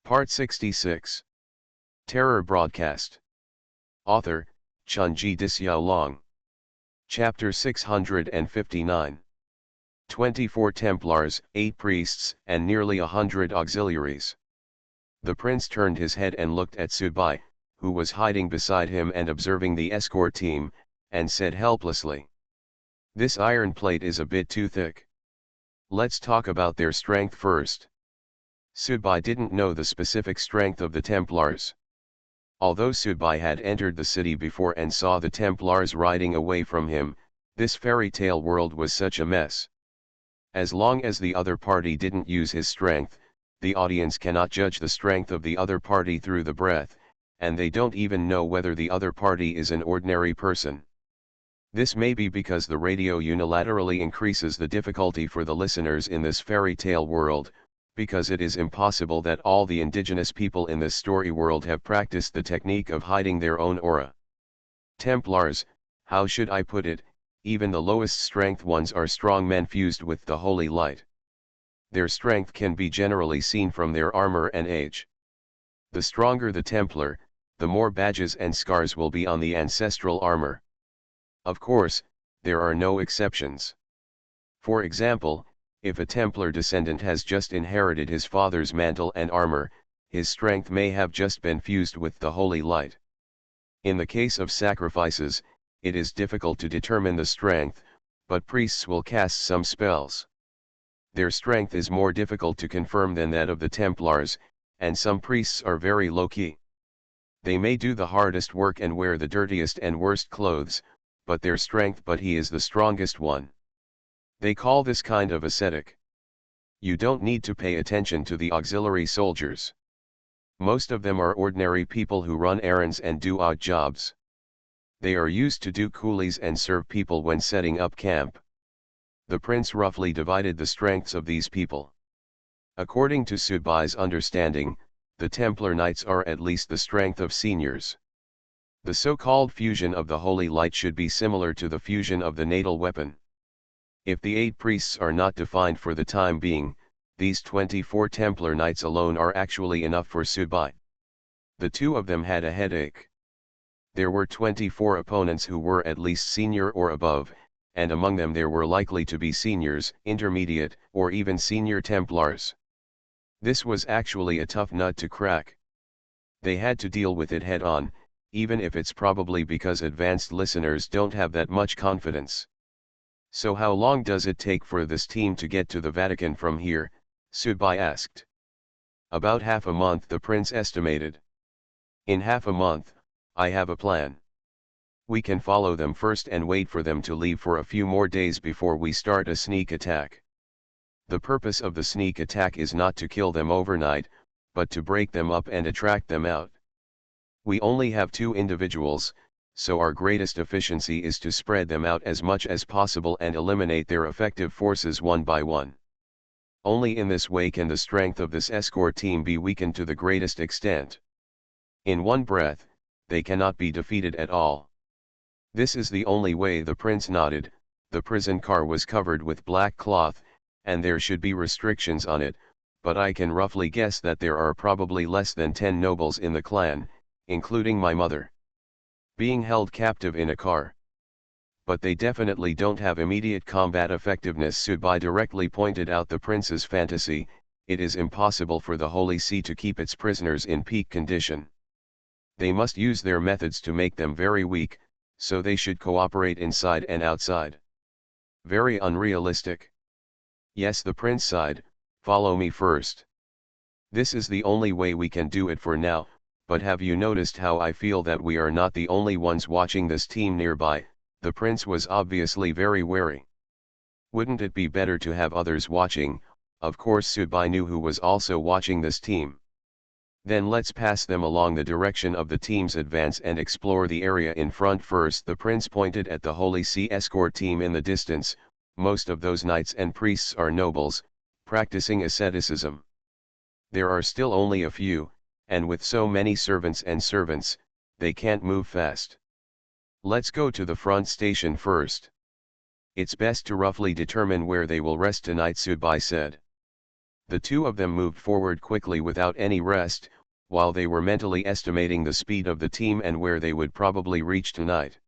Part 66. Terror Broadcast. Author, Chunji Dixiaolong. Chapter 659. 24 Templars, 8 priests, and nearly 100 auxiliaries. The prince turned his head and looked at Subai, who was hiding beside him and observing the escort team, and said helplessly, "This iron plate is a bit too thick. Let's talk about their strength first." Subai didn't know the specific strength of the Templars. Although Subai had entered the city before and saw the Templars riding away from him, this fairy tale world was such a mess. As long as the other party didn't use his strength, the audience cannot judge the strength of the other party through the breath, and they don't even know whether the other party is an ordinary person. This may be because the radio unilaterally increases the difficulty for the listeners in this fairy tale world, because it is impossible that all the indigenous people in this story world have practiced the technique of hiding their own aura. Templars, how should I put it, even the lowest strength ones are strong men fused with the holy light. Their strength can be generally seen from their armor and age. The stronger the Templar, the more badges and scars will be on the ancestral armor. Of course, there are no exceptions. For example, if a Templar descendant has just inherited his father's mantle and armor, his strength may have just been fused with the holy light. In the case of sacrifices, it is difficult to determine the strength, but priests will cast some spells. Their strength is more difficult to confirm than that of the Templars, and some priests are very low-key. They may do the hardest work and wear the dirtiest and worst clothes, but he is the strongest one. They call this kind of ascetic. You don't need to pay attention to the auxiliary soldiers. Most of them are ordinary people who run errands and do odd jobs. They are used to do coolies and serve people when setting up camp. The prince roughly divided the strengths of these people. According to Subai's understanding, the Templar Knights are at least the strength of seniors. The so-called fusion of the holy light should be similar to the fusion of the natal weapon. If the 8 priests are not defined for the time being, these 24 Templar Knights alone are actually enough for Subai. The 2 of them had a headache. There were 24 opponents who were at least senior or above, and among them there were likely to be seniors, intermediate, or even senior Templars. This was actually a tough nut to crack. They had to deal with it head-on, even if it's probably because advanced listeners don't have that much confidence. "So how long does it take for this team to get to the Vatican from here?" Subai asked. "About half a month," the prince estimated. "In half a month, I have a plan. We can follow them first and wait for them to leave for a few more days before we start a sneak attack. The purpose of the sneak attack is not to kill them overnight, but to break them up and attract them out. We only have 2 individuals, so our greatest efficiency is to spread them out as much as possible and eliminate their effective forces one by one. Only in this way can the strength of this escort team be weakened to the greatest extent. In one breath, they cannot be defeated at all. This is the only way." The prince nodded. The prison car was covered with black cloth, and there should be restrictions on it, but I can roughly guess that there are probably less than 10 nobles in the clan, including my mother, being held captive in a car. But they definitely don't have immediate combat effectiveness. Subai directly pointed out the prince's fantasy. It is impossible for the Holy See to keep its prisoners in peak condition. They must use their methods to make them very weak, so they should cooperate inside and outside. Very unrealistic. Yes, the prince sighed. "Follow me first. This is the only way we can do it for now, but have you noticed how I feel that we are not the only ones watching this team nearby?" The prince was obviously very wary. Wouldn't it be better to have others watching? Of course Subai knew who was also watching this team. "Then let's pass them along the direction of the team's advance and explore the area in front first." The prince pointed at the Holy See escort team in the distance. Most of those knights and priests are nobles, practicing asceticism. There are still only a few, and with so many servants, they can't move fast. "Let's go to the front station first. It's best to roughly determine where they will rest tonight," Subai said. The two of them moved forward quickly without any rest, while they were mentally estimating the speed of the team and where they would probably reach tonight.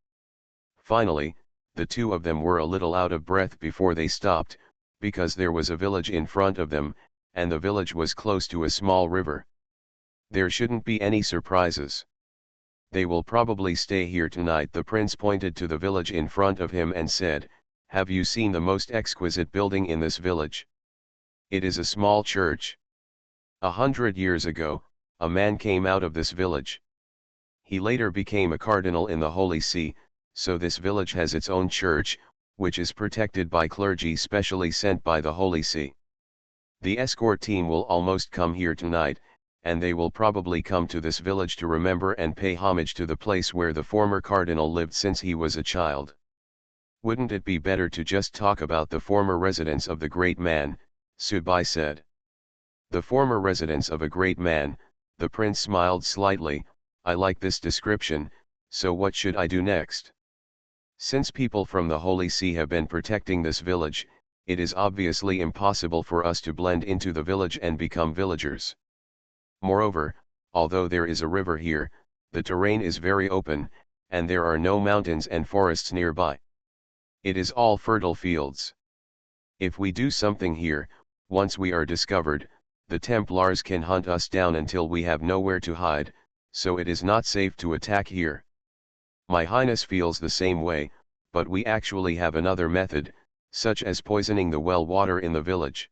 Finally, the two of them were a little out of breath before they stopped, because there was a village in front of them, and the village was close to a small river. There shouldn't be any surprises. They will probably stay here tonight. The prince pointed to the village in front of him and said, "Have you seen the most exquisite building in this village? It is a small church. 100 years ago, a man came out of this village. He later became a cardinal in the Holy See, so this village has its own church, which is protected by clergy specially sent by the Holy See. The escort team will almost come here tonight, and they will probably come to this village to remember and pay homage to the place where the former cardinal lived since he was a child. Wouldn't it be better to just talk about the former residence of the great man?" Subai said. "The former residence of a great man," the prince smiled slightly. "I like this description, so what should I do next? Since people from the Holy See have been protecting this village, it is obviously impossible for us to blend into the village and become villagers. Moreover, although there is a river here, the terrain is very open, and there are no mountains and forests nearby. It is all fertile fields. If we do something here, once we are discovered, the Templars can hunt us down until we have nowhere to hide, so it is not safe to attack here. My Highness feels the same way, but we actually have another method, such as poisoning the well water in the village."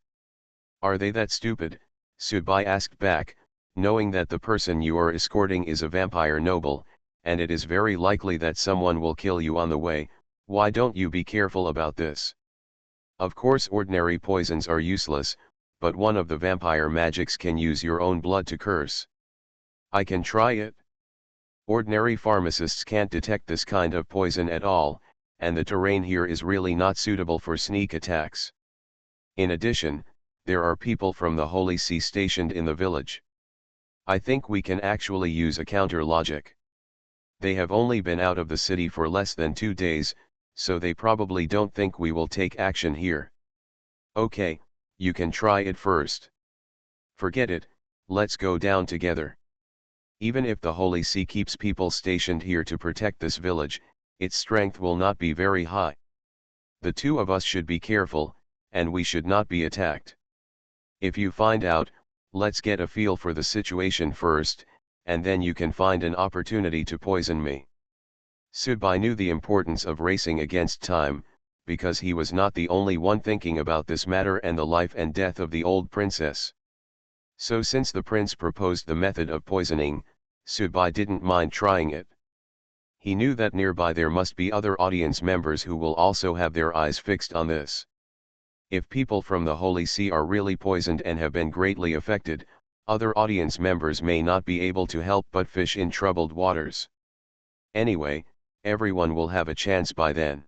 "Are they that stupid?" Subai asked back, "knowing that the person you are escorting is a vampire noble, and it is very likely that someone will kill you on the way, why don't you be careful about this? Of course ordinary poisons are useless, but one of the vampire magics can use your own blood to curse. I can try it. Ordinary pharmacists can't detect this kind of poison at all, and the terrain here is really not suitable for sneak attacks. In addition, there are people from the Holy See stationed in the village. I think we can actually use a counter logic. They have only been out of the city for less than 2 days, so they probably don't think we will take action here. Okay, you can try it first. Forget it, let's go down together. Even if the Holy See keeps people stationed here to protect this village, its strength will not be very high. The two of us should be careful, and we should not be attacked. If you find out, let's get a feel for the situation first, and then you can find an opportunity to poison me." Subai knew the importance of racing against time, because he was not the only one thinking about this matter and the life and death of the old princess. So since the prince proposed the method of poisoning, Subai didn't mind trying it. He knew that nearby there must be other audience members who will also have their eyes fixed on this. If people from the Holy See are really poisoned and have been greatly affected, other audience members may not be able to help but fish in troubled waters. Anyway, everyone will have a chance by then.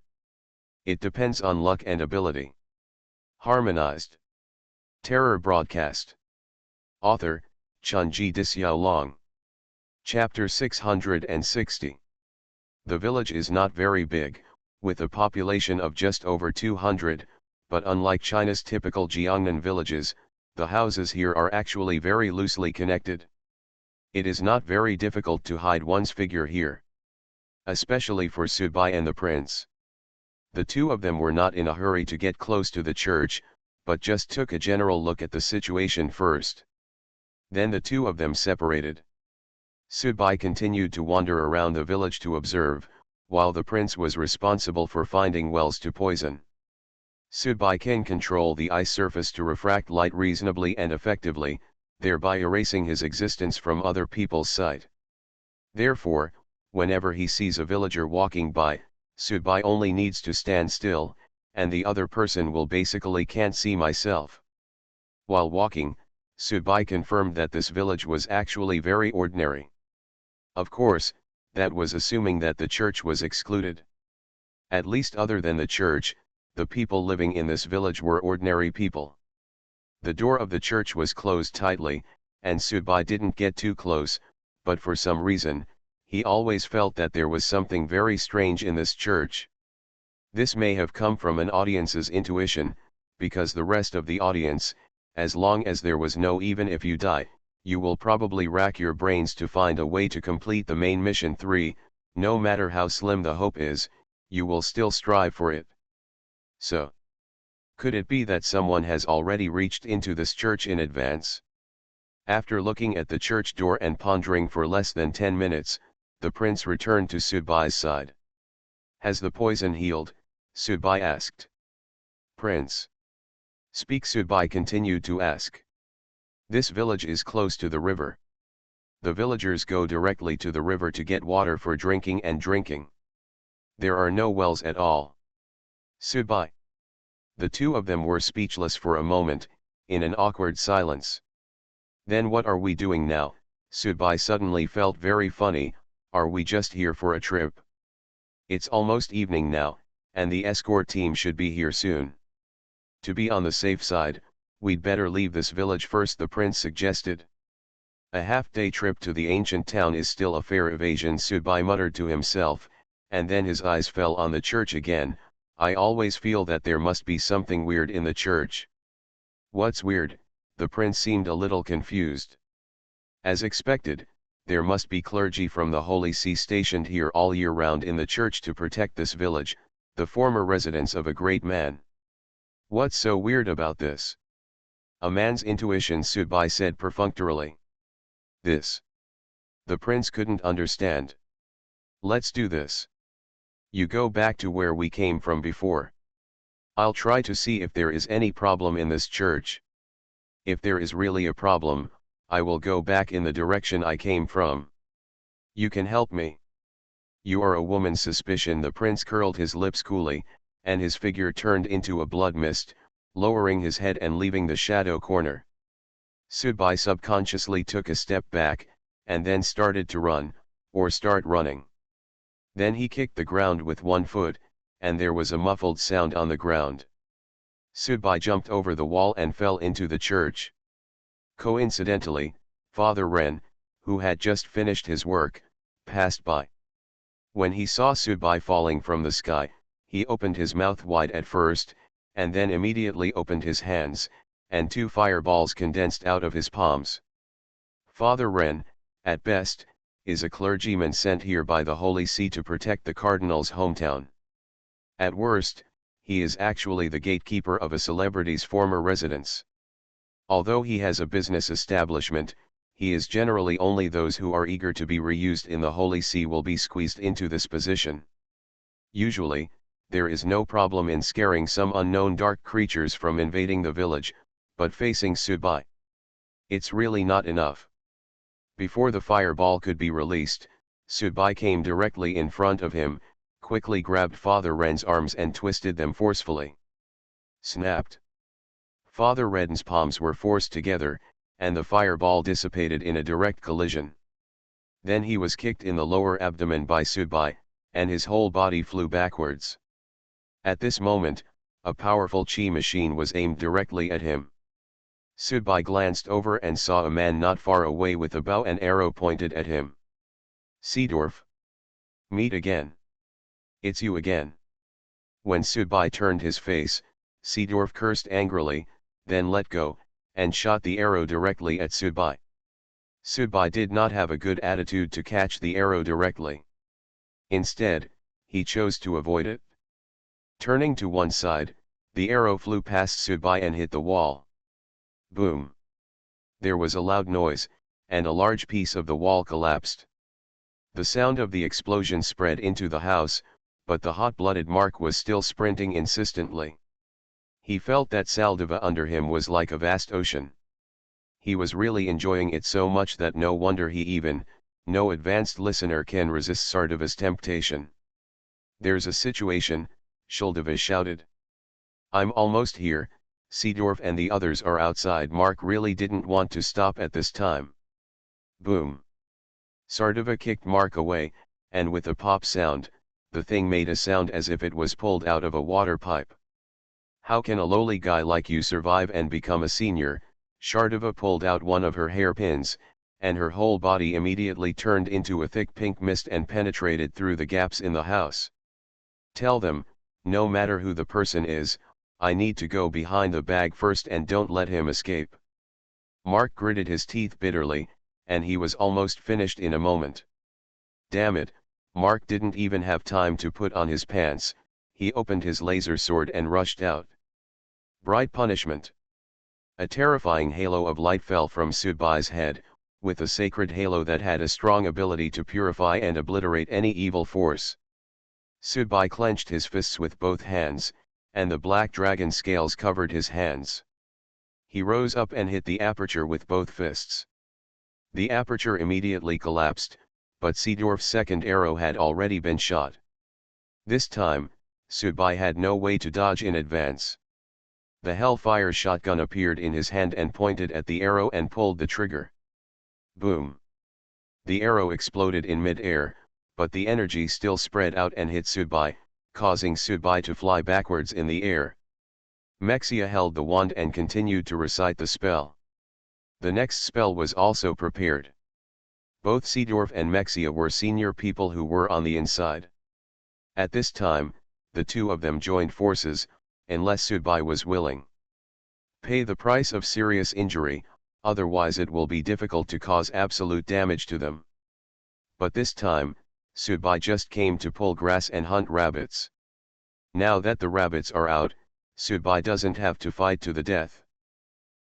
It depends on luck and ability. Harmonized. Terror Broadcast. Author, Chunji Dixiaolong. Chapter 660. The village is not very big, with a population of just over 200, but unlike China's typical Jiangnan villages, the houses here are actually very loosely connected. It is not very difficult to hide one's figure here. Especially for Subai and the prince. The two of them were not in a hurry to get close to the church, but just took a general look at the situation first. Then the two of them separated. Subai continued to wander around the village to observe, while the prince was responsible for finding wells to poison. Subai can control the ice surface to refract light reasonably and effectively, thereby erasing his existence from other people's sight. Therefore, whenever he sees a villager walking by, Subai only needs to stand still, and the other person will basically can't see myself. While walking, Subai confirmed that this village was actually very ordinary. Of course, that was assuming that the church was excluded. At least other than the church, the people living in this village were ordinary people. The door of the church was closed tightly, and Subai didn't get too close, but for some reason, he always felt that there was something very strange in this church. This may have come from an audience's intuition, because the rest of the audience, as long as there was no even if you die, you will probably rack your brains to find a way to complete the main mission 3, no matter how slim the hope is, you will still strive for it. So, could it be that someone has already reached into this church in advance? After looking at the church door and pondering for less than 10 minutes, the prince returned to Sudbai's side. Has the poison healed? Sudbai asked. Prince. Speak. Sudbai continued to ask. This village is close to the river. The villagers go directly to the river to get water for drinking and drinking. There are no wells at all. Sudbai. The two of them were speechless for a moment, in an awkward silence. Then what are we doing now? Sudbai suddenly felt very funny. Are we just here for a trip? It's almost evening now, and the escort team should be here soon. To be on the safe side, we'd better leave this village first, the prince suggested. A half-day trip to the ancient town is still a fair evasion, Sudbai muttered to himself, and then his eyes fell on the church again. I always feel that there must be something weird in the church. What's weird? The prince seemed a little confused. As expected, there must be clergy from the Holy See stationed here all year round in the church to protect this village, the former residence of a great man. What's so weird about this? A man's intuition, Sudbai said perfunctorily. This. The prince couldn't understand. Let's do this. You go back to where we came from before. I'll try to see if there is any problem in this church. If there is really a problem, I will go back in the direction I came from. You can help me. You are a woman's suspicion. The prince curled his lips coolly, and his figure turned into a blood mist, lowering his head and leaving the shadow corner. Sudbai subconsciously took a step back, and then started to run, or start running. Then he kicked the ground with one foot, and there was a muffled sound on the ground. Sudbai jumped over the wall and fell into the church. Coincidentally, Father Ren, who had just finished his work, passed by. When he saw Sudbai falling from the sky, he opened his mouth wide at first, and then immediately opened his hands, and 2 fireballs condensed out of his palms. Father Ren, at best, is a clergyman sent here by the Holy See to protect the cardinal's hometown. At worst, he is actually the gatekeeper of a celebrity's former residence. Although he has a business establishment, he is generally only those who are eager to be reused in the Holy See will be squeezed into this position. Usually, there is no problem in scaring some unknown dark creatures from invading the village, but facing Sudbai, it's really not enough. Before the fireball could be released, Sudbai came directly in front of him, quickly grabbed Father Ren's arms and twisted them forcefully. Snapped. Father Ren's palms were forced together, and the fireball dissipated in a direct collision. Then he was kicked in the lower abdomen by Sudbai, and his whole body flew backwards. At this moment, a powerful chi machine was aimed directly at him. Sudbai glanced over and saw a man not far away with a bow and arrow pointed at him. Seedorf. Meet again. It's you again. When Sudbai turned his face, Seedorf cursed angrily, then let go, and shot the arrow directly at Sudbai. Sudbai did not have a good attitude to catch the arrow directly. Instead, he chose to avoid it. Turning to one side, the arrow flew past Sudbai and hit the wall. Boom! There was a loud noise, and a large piece of the wall collapsed. The sound of the explosion spread into the house, but the hot-blooded Mark was still sprinting insistently. He felt that Saldiva under him was like a vast ocean. He was really enjoying it so much that no wonder no advanced listener can resist Sardiva's temptation. There's a situation, Shaldiva shouted. I'm almost here, Seedorf and the others are outside. Mark really didn't want to stop at this time. Boom. Sardiva kicked Mark away, and with a pop sound, the thing made a sound as if it was pulled out of a water pipe. How can a lowly guy like you survive and become a senior? Sardiva pulled out one of her hairpins, and her whole body immediately turned into a thick pink mist and penetrated through the gaps in the house. Tell them, no matter who the person is, I need to go behind the bag first and don't let him escape. Mark gritted his teeth bitterly, and he was almost finished in a moment. Damn it, Mark didn't even have time to put on his pants. He opened his laser sword and rushed out. Bright punishment. A terrifying halo of light fell from Sudbai's head, with a sacred halo that had a strong ability to purify and obliterate any evil force. Sudbai clenched his fists with both hands, and the black dragon scales covered his hands. He rose up and hit the aperture with both fists. The aperture immediately collapsed, but Seedorf's second arrow had already been shot. This time, Sudbai had no way to dodge in advance. The Hellfire shotgun appeared in his hand and pointed at the arrow and pulled the trigger. Boom! The arrow exploded in mid-air, but the energy still spread out and hit Sudbai, causing Sudbai to fly backwards in the air. Mexia held the wand and continued to recite the spell. The next spell was also prepared. Both Seedorf and Mexia were senior people who were on the inside. At this time, the two of them joined forces, unless Sudbai was willing. Pay the price of serious injury, otherwise it will be difficult to cause absolute damage to them. But this time, Sudbai just came to pull grass and hunt rabbits. Now that the rabbits are out, Sudbai doesn't have to fight to the death.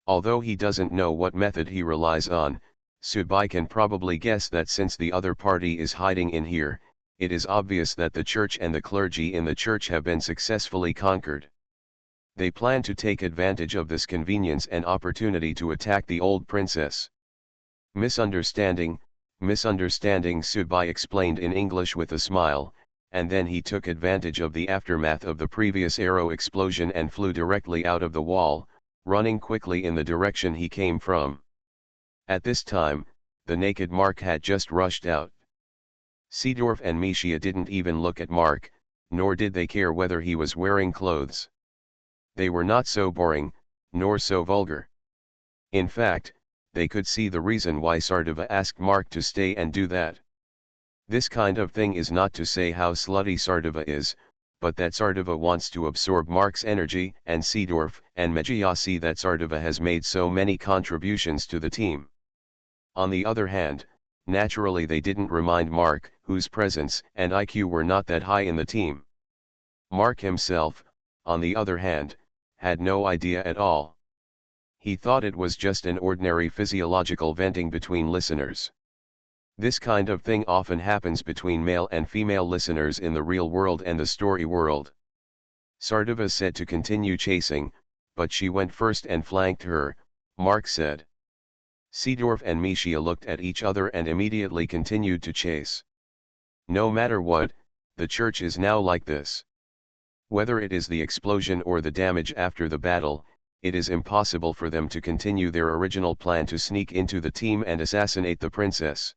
Although he doesn't know what method he relies on, Sudbai can probably guess that since the other party is hiding in here, it is obvious that the church and the clergy in the church have been successfully conquered. They plan to take advantage of this convenience and opportunity to attack the old princess. Misunderstanding, Sudbai explained in English with a smile, and then he took advantage of the aftermath of the previous arrow explosion and flew directly out of the wall, running quickly in the direction he came from. At this time, the naked Mark had just rushed out. Seedorf and Mexia didn't even look at Mark, nor did they care whether he was wearing clothes. They were not so boring, nor so vulgar. In fact, they could see the reason why Sardava asked Mark to stay and do that. This kind of thing is not to say how slutty Sardava is, but that Sardava wants to absorb Mark's energy, and Seedorf and Mexia see that Sardava has made so many contributions to the team. On the other hand, naturally they didn't remind Mark, whose presence and IQ were not that high in the team. Mark himself, on the other hand, had no idea at all. He thought it was just an ordinary physiological venting between listeners. This kind of thing often happens between male and female listeners in the real world and the story world. Sardava said to continue chasing, but she went first and flanked her, Mark said. Seedorf and Mexia looked at each other and immediately continued to chase. No matter what, the church is now like this. Whether it is the explosion or the damage after the battle, it is impossible for them to continue their original plan to sneak into the team and assassinate the princess.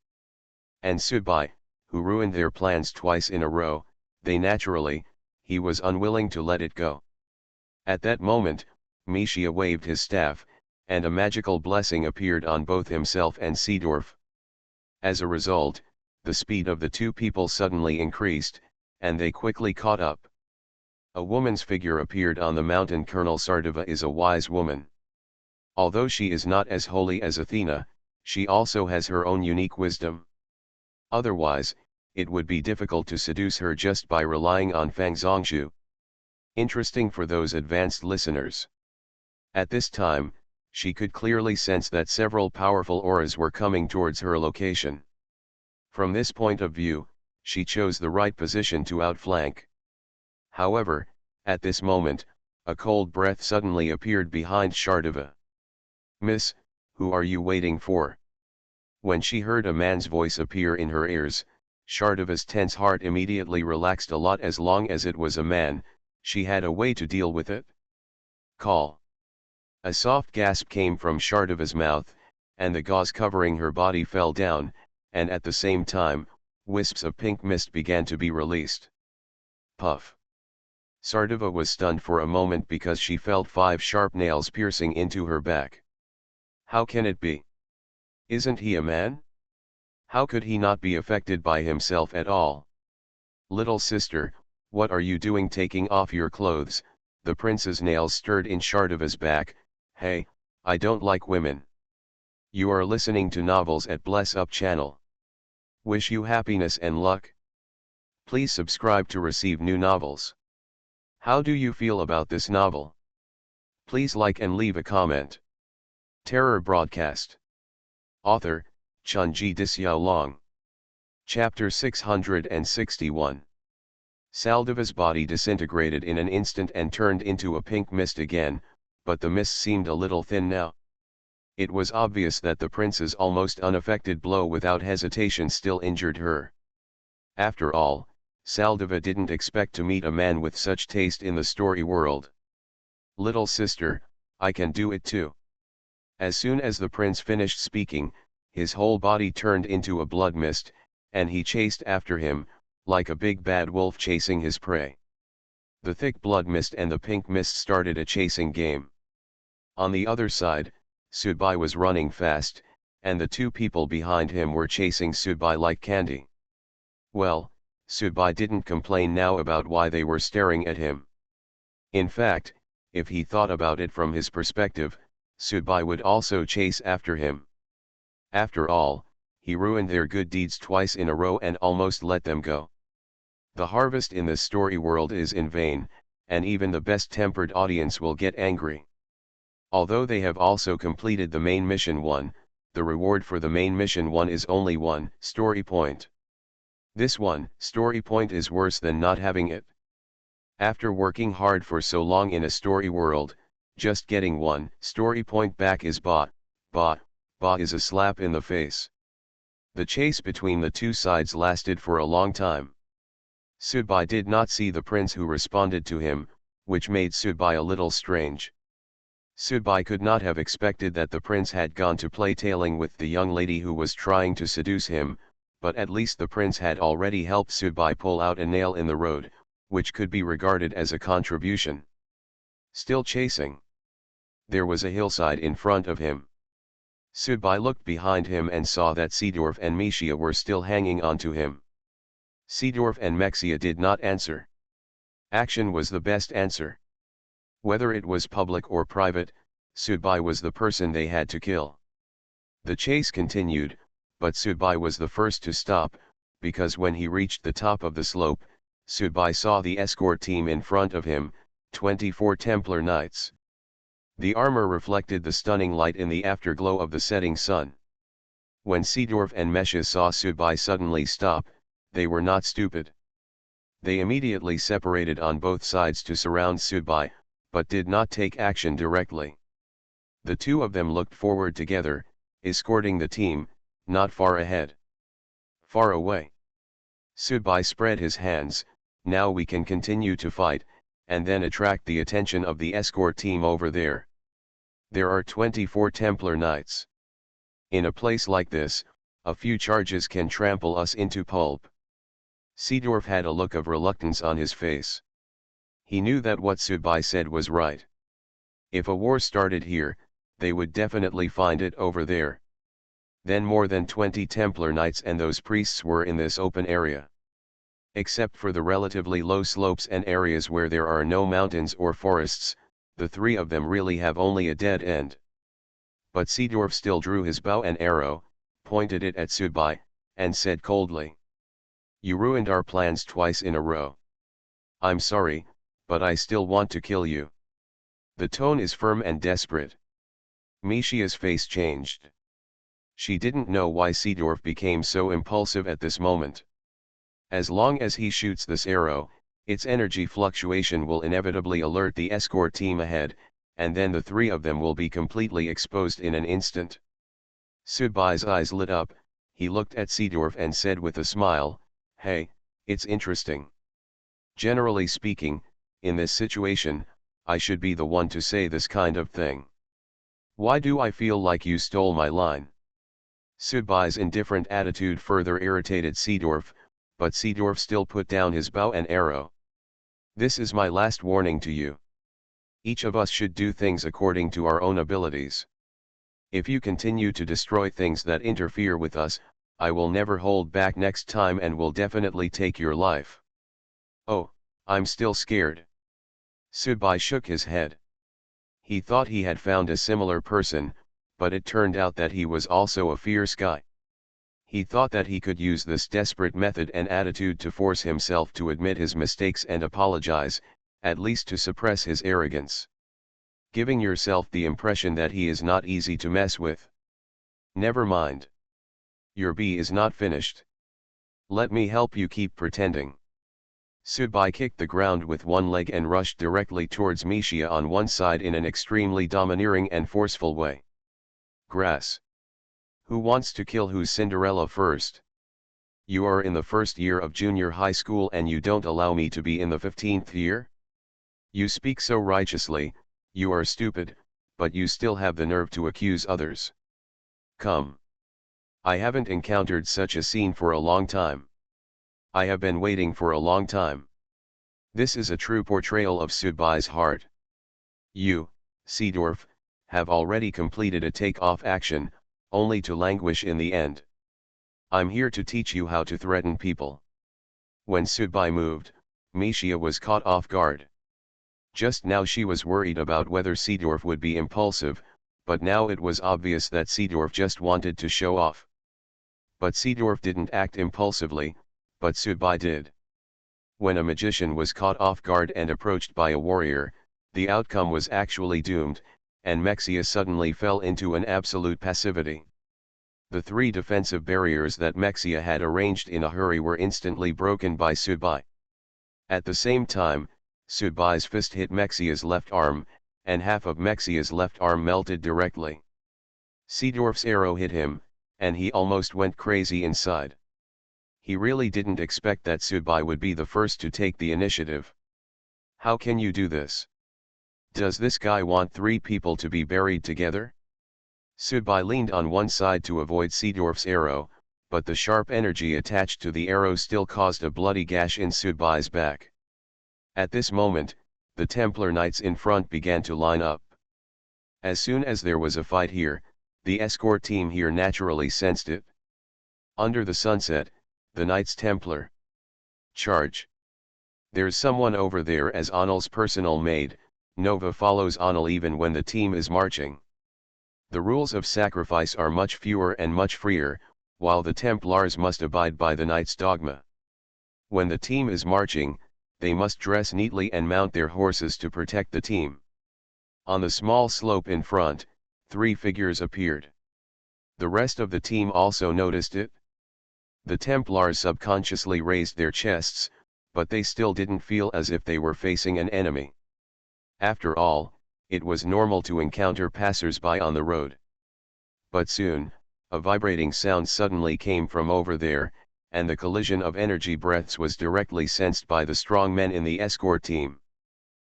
And Sudbai, who ruined their plans twice in a row, he was unwilling to let it go. At that moment, Mexia waved his staff, and a magical blessing appeared on both himself and Seedorf. As a result, the speed of the two people suddenly increased, and they quickly caught up. A woman's figure appeared on the mountain. Colonel Sardava is a wise woman. Although she is not as holy as Athena, she also has her own unique wisdom. Otherwise, it would be difficult to seduce her just by relying on Fang Zongshu. Interesting for those advanced listeners. At this time, she could clearly sense that several powerful auras were coming towards her location. From this point of view, she chose the right position to outflank. However, at this moment, a cold breath suddenly appeared behind Sardava. "Miss, who are you waiting for?" When she heard a man's voice appear in her ears, Sardava's tense heart immediately relaxed a lot. As long as it was a man, she had a way to deal with it. "Call." A soft gasp came from Sardava's mouth, and the gauze covering her body fell down, and at the same time, wisps of pink mist began to be released. Puff. Sardava was stunned for a moment because she felt 5 sharp nails piercing into her back. How can it be? Isn't he a man? How could he not be affected by himself at all? "Little sister, what are you doing taking off your clothes?" The prince's nails stirred in Shardova's back. Hey, I don't like women. You are listening to novels at Bless Up channel. Wish you happiness and luck. Please subscribe to receive new novels. How do you feel about this novel? Please like and leave a comment. Terror Broadcast. Author, Chunji Disyao. Chapter 661. Saldova's body disintegrated in an instant and turned into a pink mist again, but the mist seemed a little thin now. It was obvious that the prince's almost unaffected blow without hesitation still injured her. After all, Saldova didn't expect to meet a man with such taste in the story world. Little sister, I can do it too. As soon as the prince finished speaking, his whole body turned into a blood mist, and he chased after him, like a big bad wolf chasing his prey. The thick blood mist and the pink mist started a chasing game. On the other side, Sudbai was running fast, and the two people behind him were chasing Sudbai like candy. Well, Sudbai didn't complain now about why they were staring at him. In fact, if he thought about it from his perspective, Sudbai would also chase after him. After all, he ruined their good deeds twice in a row and almost let them go. The harvest in this story world is in vain, and even the best-tempered audience will get angry. Although they have also completed the main mission 1, the reward for the main mission 1 is only 1 story point. This 1 story point is worse than not having it. After working hard for so long in a story world, just getting 1 story point back is is a slap in the face. The chase between the two sides lasted for a long time. Sudbai did not see the prince who responded to him, which made Sudbai a little strange. Sudbai could not have expected that the prince had gone to playtailing with the young lady who was trying to seduce him, but at least the prince had already helped Sudbai pull out a nail in the road, which could be regarded as a contribution. Still chasing. There was a hillside in front of him. Sudbai looked behind him and saw that Seedorf and Mexia were still hanging on to him. Seedorf and Mexia did not answer. Action was the best answer. Whether it was public or private, Sudbai was the person they had to kill. The chase continued, but Sudbai was the first to stop, because when he reached the top of the slope, Sudbai saw the escort team in front of him, 24 Templar Knights. The armor reflected the stunning light in the afterglow of the setting sun. When Seedorf and Mexia saw Sudbai suddenly stop, they were not stupid. They immediately separated on both sides to surround Sudbai, but did not take action directly. The two of them looked forward together, escorting the team, not far ahead. Far away. Sudbai spread his hands. Now we can continue to fight, and then attract the attention of the escort team over there. There are 24 Templar Knights. In a place like this, a few charges can trample us into pulp. Seedorf had a look of reluctance on his face. He knew that what Sudbai said was right. If a war started here, they would definitely find it over there. Then more than 20 Templar Knights and those priests were in this open area. Except for the relatively low slopes and areas where there are no mountains or forests, the three of them really have only a dead end. But Seedorf still drew his bow and arrow, pointed it at Sudbai, and said coldly, "You ruined our plans twice in a row. I'm sorry, but I still want to kill you." The tone is firm and desperate. Mexia's face changed. She didn't know why Seedorf became so impulsive at this moment. As long as he shoots this arrow, its energy fluctuation will inevitably alert the escort team ahead, and then the three of them will be completely exposed in an instant. Sudbai's eyes lit up. He looked at Seedorf and said with a smile, "Hey, it's interesting. Generally speaking, in this situation, I should be the one to say this kind of thing. Why do I feel like you stole my line?" Sudbai's indifferent attitude further irritated Seedorf, but Seedorf still put down his bow and arrow. "This is my last warning to you. Each of us should do things according to our own abilities. If you continue to destroy things that interfere with us, I will never hold back next time and will definitely take your life." "Oh, I'm still scared." Subai shook his head. He thought he had found a similar person, but it turned out that he was also a fierce guy. He thought that he could use this desperate method and attitude to force himself to admit his mistakes and apologize, at least to suppress his arrogance. Giving yourself the impression that he is not easy to mess with. Never mind. Your bee is not finished. Let me help you keep pretending. Subai kicked the ground with one leg and rushed directly towards Mishia on one side in an extremely domineering and forceful way. Grass. Who wants to kill whose Cinderella first? You are in the first year of junior high school and you don't allow me to be in the 15th year? You speak so righteously, you are stupid, but you still have the nerve to accuse others. Come. I haven't encountered such a scene for a long time. I have been waiting for a long time. This is a true portrayal of Subai's heart. You, Seedorf, have already completed a take-off action, only to languish in the end. I'm here to teach you how to threaten people. When Subai moved, Mishia was caught off guard. Just now she was worried about whether Seedorf would be impulsive, but now it was obvious that Seedorf just wanted to show off. But Seedorf didn't act impulsively, but Subai did. When a magician was caught off guard and approached by a warrior, the outcome was actually doomed, and Mexia suddenly fell into an absolute passivity. The three defensive barriers that Mexia had arranged in a hurry were instantly broken by Subai. At the same time, Subai's fist hit Mexia's left arm, and half of Mexia's left arm melted directly. Seedorf's arrow hit him, and he almost went crazy inside. He really didn't expect that Subai would be the first to take the initiative. How can you do this? Does this guy want three people to be buried together? Subai leaned on one side to avoid Seedorf's arrow, but the sharp energy attached to the arrow still caused a bloody gash in Subai's back. At this moment, the Templar Knights in front began to line up. As soon as there was a fight here, the escort team here naturally sensed it. Under the sunset, the Knights Templar. Charge. There's someone over there as Onel's personal maid. Nova follows Onel even when the team is marching. The rules of sacrifice are much fewer and much freer, while the Templars must abide by the Knights' dogma. When the team is marching, they must dress neatly and mount their horses to protect the team. On the small slope in front, three figures appeared. The rest of the team also noticed it. The Templars subconsciously raised their chests, but they still didn't feel as if they were facing an enemy. After all, it was normal to encounter passers-by on the road. But soon, a vibrating sound suddenly came from over there, and the collision of energy breaths was directly sensed by the strong men in the escort team.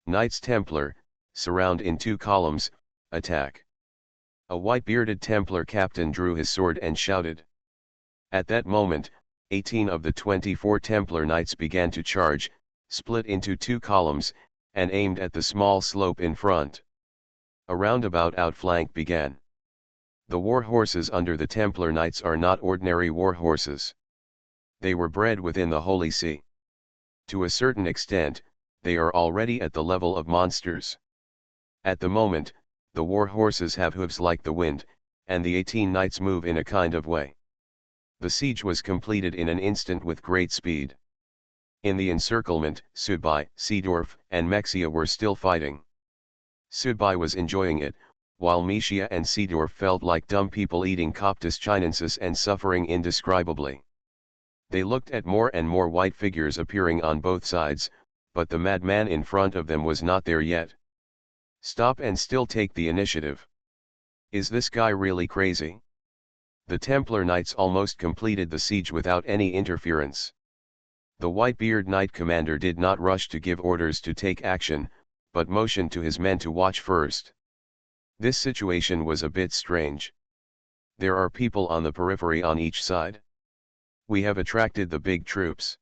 Knights Templar, surround in 2 columns, attack. A white-bearded Templar captain drew his sword and shouted. At that moment, 18 of the 24 Templar Knights began to charge, split into 2 columns, and aimed at the small slope in front. A roundabout outflank began. The war horses under the Templar Knights are not ordinary war horses. They were bred within the Holy See. To a certain extent, they are already at the level of monsters. At the moment, the war horses have hooves like the wind, and the 18 knights move in a kind of way. The siege was completed in an instant with great speed. In the encirclement, Subai, Seedorf, and Mexia were still fighting. Subai was enjoying it, while Mishia and Seedorf felt like dumb people eating Coptis chinensis and suffering indescribably. They looked at more and more white figures appearing on both sides, but the madman in front of them was not there yet. Stop and still take the initiative. Is this guy really crazy? The Templar Knights almost completed the siege without any interference. The Whitebeard Knight commander did not rush to give orders to take action, but motioned to his men to watch first. This situation was a bit strange. There are people on the periphery on each side. We have attracted the big troops.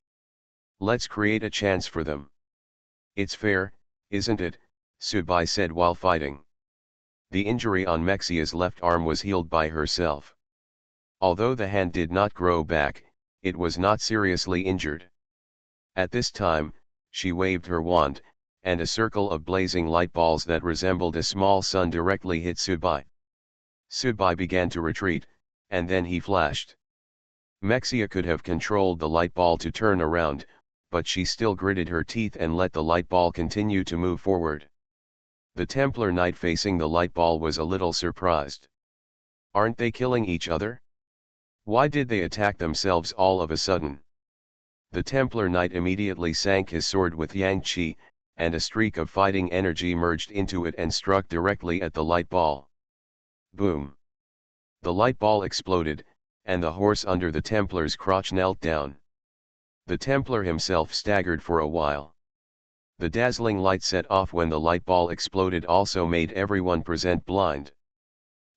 Let's create a chance for them. It's fair, isn't it? Subai said while fighting. The injury on Mexia's left arm was healed by herself. Although the hand did not grow back, it was not seriously injured. At this time, she waved her wand, and a circle of blazing light balls that resembled a small sun directly hit Subai. Subai began to retreat, and then he flashed. Mexia could have controlled the light ball to turn around, but she still gritted her teeth and let the light ball continue to move forward. The Templar Knight facing the light ball was a little surprised. Aren't they killing each other? Why did they attack themselves all of a sudden? The Templar Knight immediately sank his sword with Yang Qi, and a streak of fighting energy merged into it and struck directly at the light ball. Boom! The light ball exploded, and the horse under the Templar's crotch knelt down. The Templar himself staggered for a while. The dazzling light set off when the light ball exploded also made everyone present blind.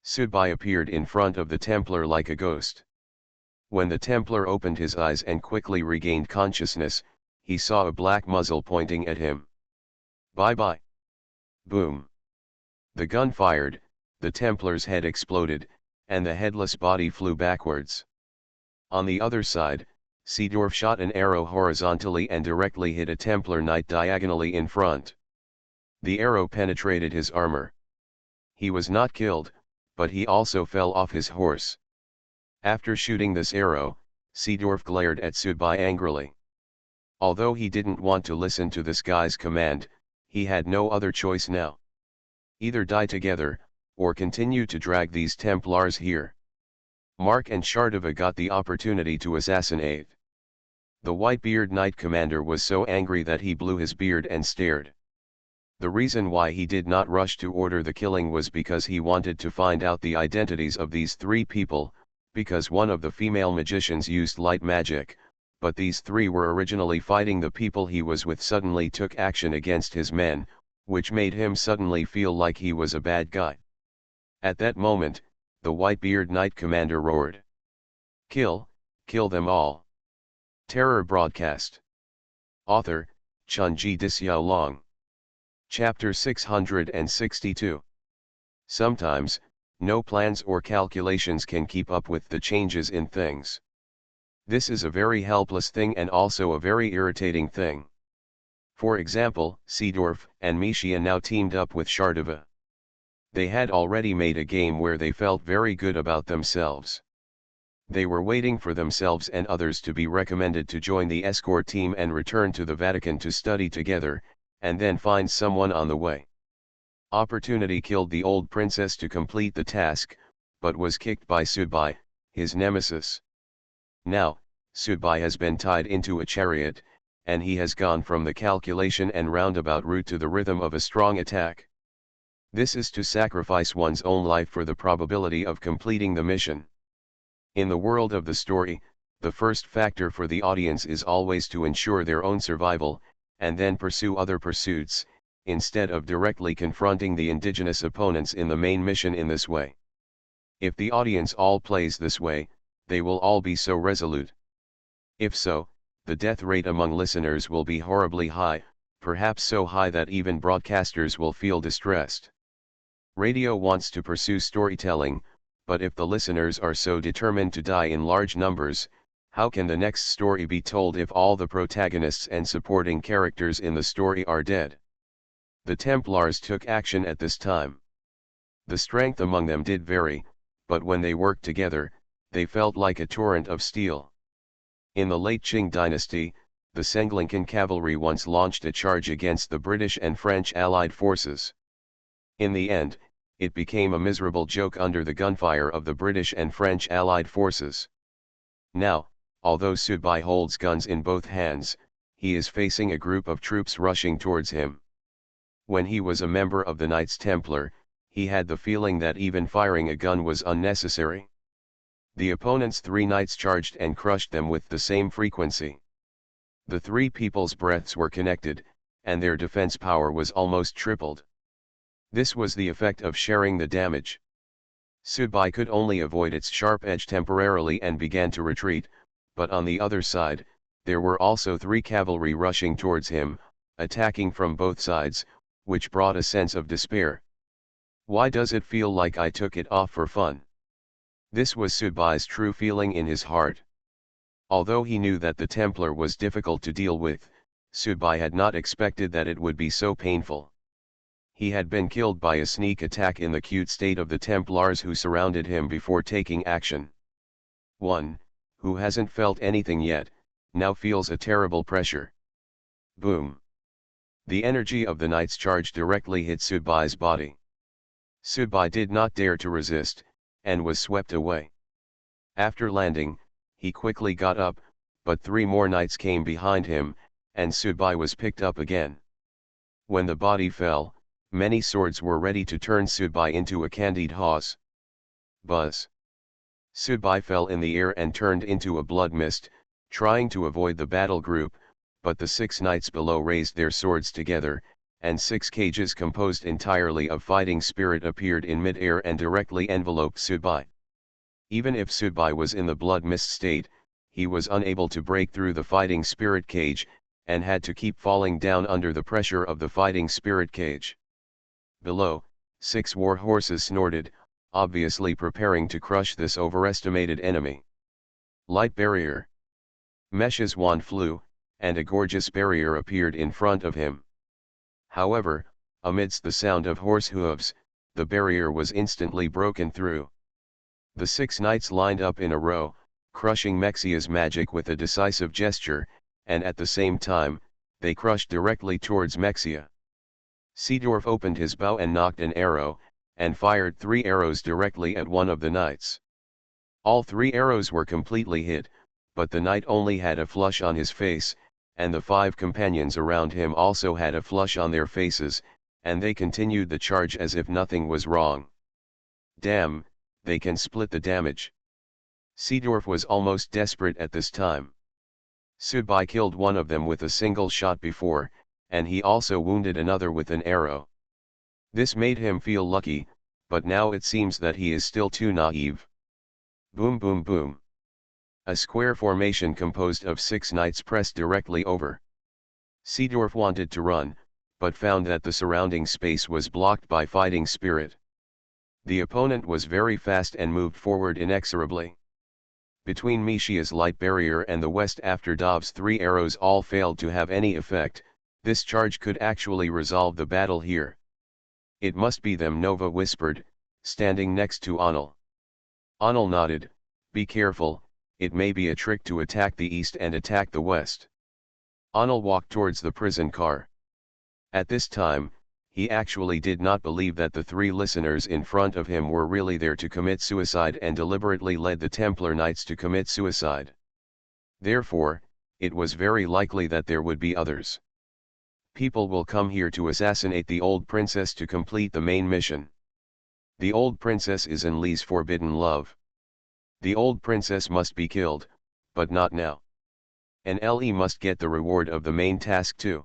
Subai appeared in front of the Templar like a ghost. When the Templar opened his eyes and quickly regained consciousness, he saw a black muzzle pointing at him. Bye-bye. Boom. The gun fired, the Templar's head exploded, and the headless body flew backwards. On the other side, Seedorf shot an arrow horizontally and directly hit a Templar Knight diagonally in front. The arrow penetrated his armor. He was not killed, but he also fell off his horse. After shooting this arrow, Seedorf glared at Subai angrily. Although he didn't want to listen to this guy's command, he had no other choice now. Either die together, or continue to drag these Templars here. Mark and Shardova got the opportunity to assassinate. The Whitebeard Knight commander was so angry that he blew his beard and stared. The reason why he did not rush to order the killing was because he wanted to find out the identities of these three people, because one of the female magicians used light magic, but these three were originally fighting the people he was with suddenly took action against his men, which made him suddenly feel like he was a bad guy. At that moment, the Whitebeard Knight commander roared. Kill them all. Terror Broadcast. Author, Chunji Dixiaolong. Chapter 662. Sometimes, no plans or calculations can keep up with the changes in things. This is a very helpless thing and also a very irritating thing. For example, Seedorf and Mishia now teamed up with Shardova. They had already made a game where they felt very good about themselves. They were waiting for themselves and others to be recommended to join the escort team and return to the Vatican to study together, and then find someone on the way. Opportunity killed the old princess to complete the task, but was kicked by Subai, his nemesis. Now, Subai has been tied into a chariot, and he has gone from the calculation and roundabout route to the rhythm of a strong attack. This is to sacrifice one's own life for the probability of completing the mission. In the world of the story, the first factor for the audience is always to ensure their own survival, and then pursue other pursuits, instead of directly confronting the indigenous opponents in the main mission in this way. If the audience all plays this way, they will all be so resolute. If so, the death rate among listeners will be horribly high, perhaps so high that even broadcasters will feel distressed. Radio wants to pursue storytelling, but if the listeners are so determined to die in large numbers, how can the next story be told if all the protagonists and supporting characters in the story are dead? The Templars took action at this time. The strength among them did vary, but when they worked together, they felt like a torrent of steel. In the late Qing dynasty, the Senglinkan cavalry once launched a charge against the British and French allied forces. In the end, it became a miserable joke under the gunfire of the British and French allied forces. Now, although Subai holds guns in both hands, he is facing a group of troops rushing towards him. When he was a member of the Knights Templar, he had the feeling that even firing a gun was unnecessary. The opponent's three knights charged and crushed them with the same frequency. The three people's breaths were connected, and their defense power was almost tripled. This was the effect of sharing the damage. Subai could only avoid its sharp edge temporarily and began to retreat, but on the other side, there were also three cavalry rushing towards him, attacking from both sides, which brought a sense of despair. Why does it feel like I took it off for fun? This was Subai's true feeling in his heart. Although he knew that the Templar was difficult to deal with, Subai had not expected that it would be so painful. He had been killed by a sneak attack in the cute state of the Templars who surrounded him before taking action. One, who hasn't felt anything yet, now feels a terrible pressure. Boom. The energy of the knight's charge directly hit Subai's body. Subai did not dare to resist, and was swept away. After landing, he quickly got up, but 3 more knights came behind him, and Subai was picked up again. When the body fell, many swords were ready to turn Subai into a candied horse. Buzz. Subai fell in the air and turned into a blood mist, trying to avoid the battle group, but the 6 knights below raised their swords together, and 6 cages composed entirely of fighting spirit appeared in mid-air and directly enveloped Subai. Even if Subai was in the blood mist state, he was unable to break through the fighting spirit cage, and had to keep falling down under the pressure of the fighting spirit cage. Below, 6 war horses snorted, obviously preparing to crush this overestimated enemy. Light barrier. Mesh's wand flew, and a gorgeous barrier appeared in front of him. However, amidst the sound of horse hooves, the barrier was instantly broken through. The 6 knights lined up in a row, crushing Mexia's magic with a decisive gesture, and at the same time, they crushed directly towards Mexia. Seedorf opened his bow and nocked an arrow, and fired 3 arrows directly at one of the knights. All 3 arrows were completely hit, but the knight only had a flush on his face, and the 5 companions around him also had a flush on their faces, and they continued the charge as if nothing was wrong. Damn, they can split the damage. Seedorf was almost desperate at this time. Subai killed one of them with a single shot before, and he also wounded another with an arrow. This made him feel lucky, but now it seems that he is still too naive. Boom boom boom. A square formation composed of 6 knights pressed directly over. Seedorf wanted to run, but found that the surrounding space was blocked by fighting spirit. The opponent was very fast and moved forward inexorably. Between Meshia's light barrier and the west after Dov's 3 arrows all failed to have any effect, this charge could actually resolve the battle here. It must be them, Nova whispered, standing next to Anil. Anil nodded, be careful, it may be a trick to attack the east and attack the west. Anil walked towards the prison car. At this time, he actually did not believe that the 3 listeners in front of him were really there to commit suicide and deliberately led the Templar Knights to commit suicide. Therefore, it was very likely that there would be others. People will come here to assassinate the old princess to complete the main mission. The old princess is Enli's forbidden love. The old princess must be killed, but not now. Enli must get the reward of the main task too.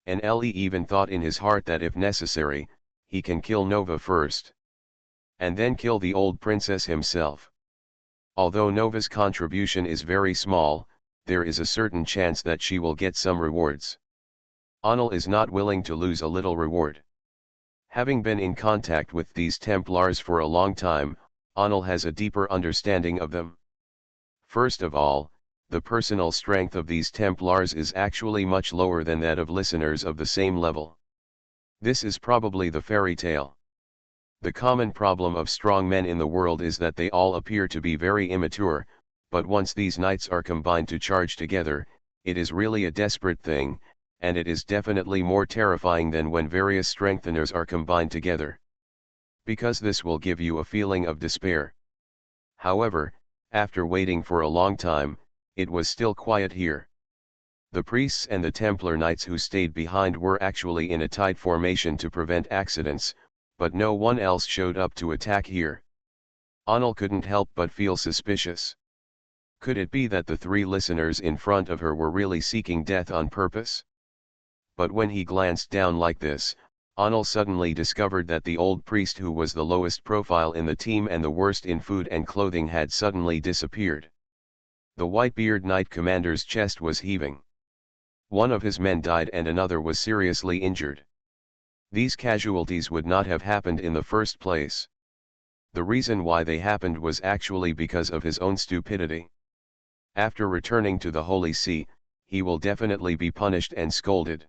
Enli even thought in his heart that if necessary, he can kill Nova first. And then kill the old princess himself. Although Nova's contribution is very small, there is a certain chance that she will get some rewards. Anil is not willing to lose a little reward. Having been in contact with these Templars for a long time, Anil has a deeper understanding of them. First of all, the personal strength of these Templars is actually much lower than that of listeners of the same level. This is probably the fairy tale. The common problem of strong men in the world is that they all appear to be very immature, but once these knights are combined to charge together, it is really a desperate thing, and it is definitely more terrifying than when various strengtheners are combined together. Because this will give you a feeling of despair. However, after waiting for a long time, it was still quiet here. The priests and the Templar Knights who stayed behind were actually in a tight formation to prevent accidents, but no one else showed up to attack here. Anil couldn't help but feel suspicious. Could it be that the 3 listeners in front of her were really seeking death on purpose? But when he glanced down like this, Anil suddenly discovered that the old priest who was the lowest profile in the team and the worst in food and clothing had suddenly disappeared. The Whitebeard Knight commander's chest was heaving. One of his men died and another was seriously injured. These casualties would not have happened in the first place. The reason why they happened was actually because of his own stupidity. After returning to the Holy See, he will definitely be punished and scolded.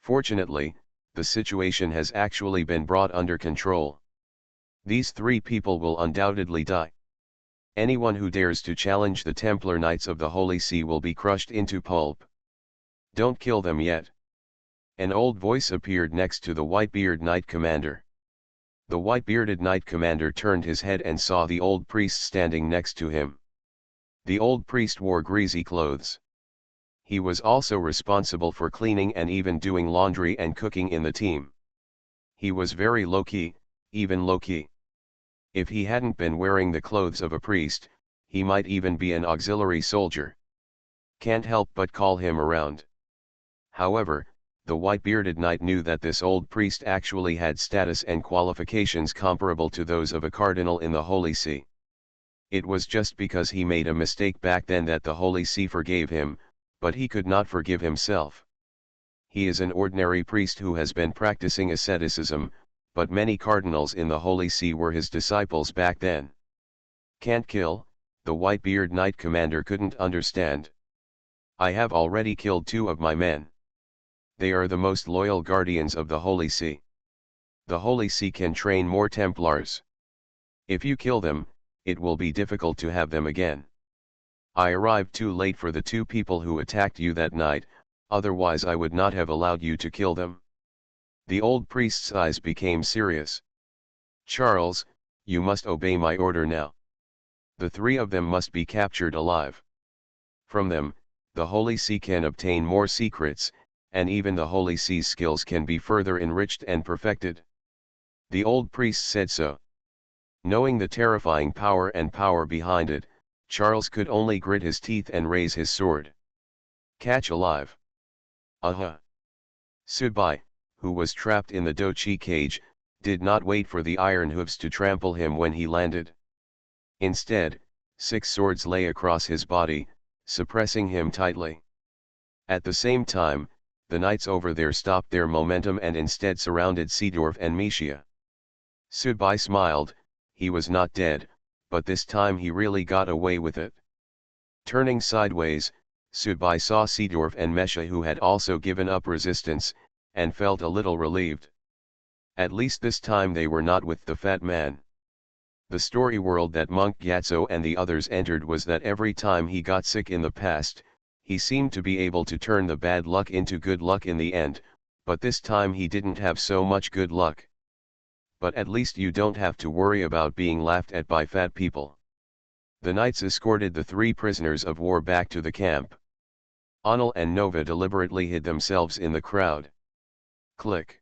Fortunately, the situation has actually been brought under control. These 3 people will undoubtedly die. Anyone who dares to challenge the Templar Knights of the Holy See will be crushed into pulp. Don't kill them yet. An old voice appeared next to the white-bearded knight commander. The white-bearded knight commander turned his head and saw the old priest standing next to him. The old priest wore greasy clothes. He was also responsible for cleaning and even doing laundry and cooking in the team. He was very low-key, even low-key. If he hadn't been wearing the clothes of a priest, he might even be an auxiliary soldier. Can't help but call him around. However, the white-bearded knight knew that this old priest actually had status and qualifications comparable to those of a cardinal in the Holy See. It was just because he made a mistake back then that the Holy See forgave him, but he could not forgive himself. He is an ordinary priest who has been practicing asceticism, but many cardinals in the Holy See were his disciples back then. Can't kill, the white-bearded knight commander couldn't understand. I have already killed 2 of my men. They are the most loyal guardians of the Holy See. The Holy See can train more Templars. If you kill them, it will be difficult to have them again. I arrived too late for the 2 people who attacked you that night, otherwise I would not have allowed you to kill them. The old priest's eyes became serious. Charles, you must obey my order now. The 3 of them must be captured alive. From them, the Holy See can obtain more secrets, and even the Holy See's skills can be further enriched and perfected. The old priest said so. Knowing the terrifying power behind it, Charles could only grit his teeth and raise his sword. Catch alive. Subai, who was trapped in the dochi cage, did not wait for the iron hooves to trample him when he landed. Instead, 6 swords lay across his body, suppressing him tightly. At the same time, the knights over there stopped their momentum and instead surrounded Seedorf and Mishia. Subai smiled. He was not dead, but this time he really got away with it. Turning sideways, Subai saw Seedorf and Mesha, who had also given up resistance, and felt a little relieved. At least this time they were not with the fat man. The story world that Monk Gyatso and the others entered was that every time he got sick in the past, he seemed to be able to turn the bad luck into good luck in the end, but this time he didn't have so much good luck. But at least you don't have to worry about being laughed at by fat people. The knights escorted the 3 prisoners of war back to the camp. Anil and Nova deliberately hid themselves in the crowd. Click.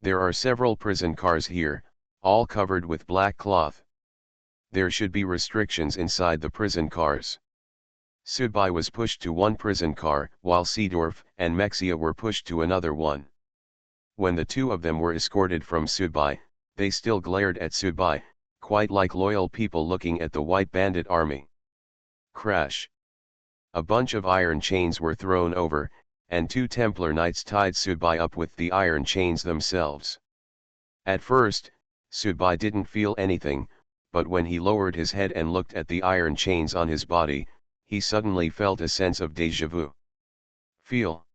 There are several prison cars here, all covered with black cloth. There should be restrictions inside the prison cars. Subai was pushed to one prison car, while Seedorf and Mexia were pushed to another one. When the 2 of them were escorted from Subai, they still glared at Subai, quite like loyal people looking at the white bandit army. Crash. A bunch of iron chains were thrown over, and 2 Templar knights tied Subai up with the iron chains themselves. At first, Subai didn't feel anything, but when he lowered his head and looked at the iron chains on his body, he suddenly felt a sense of déjà vu. Feel.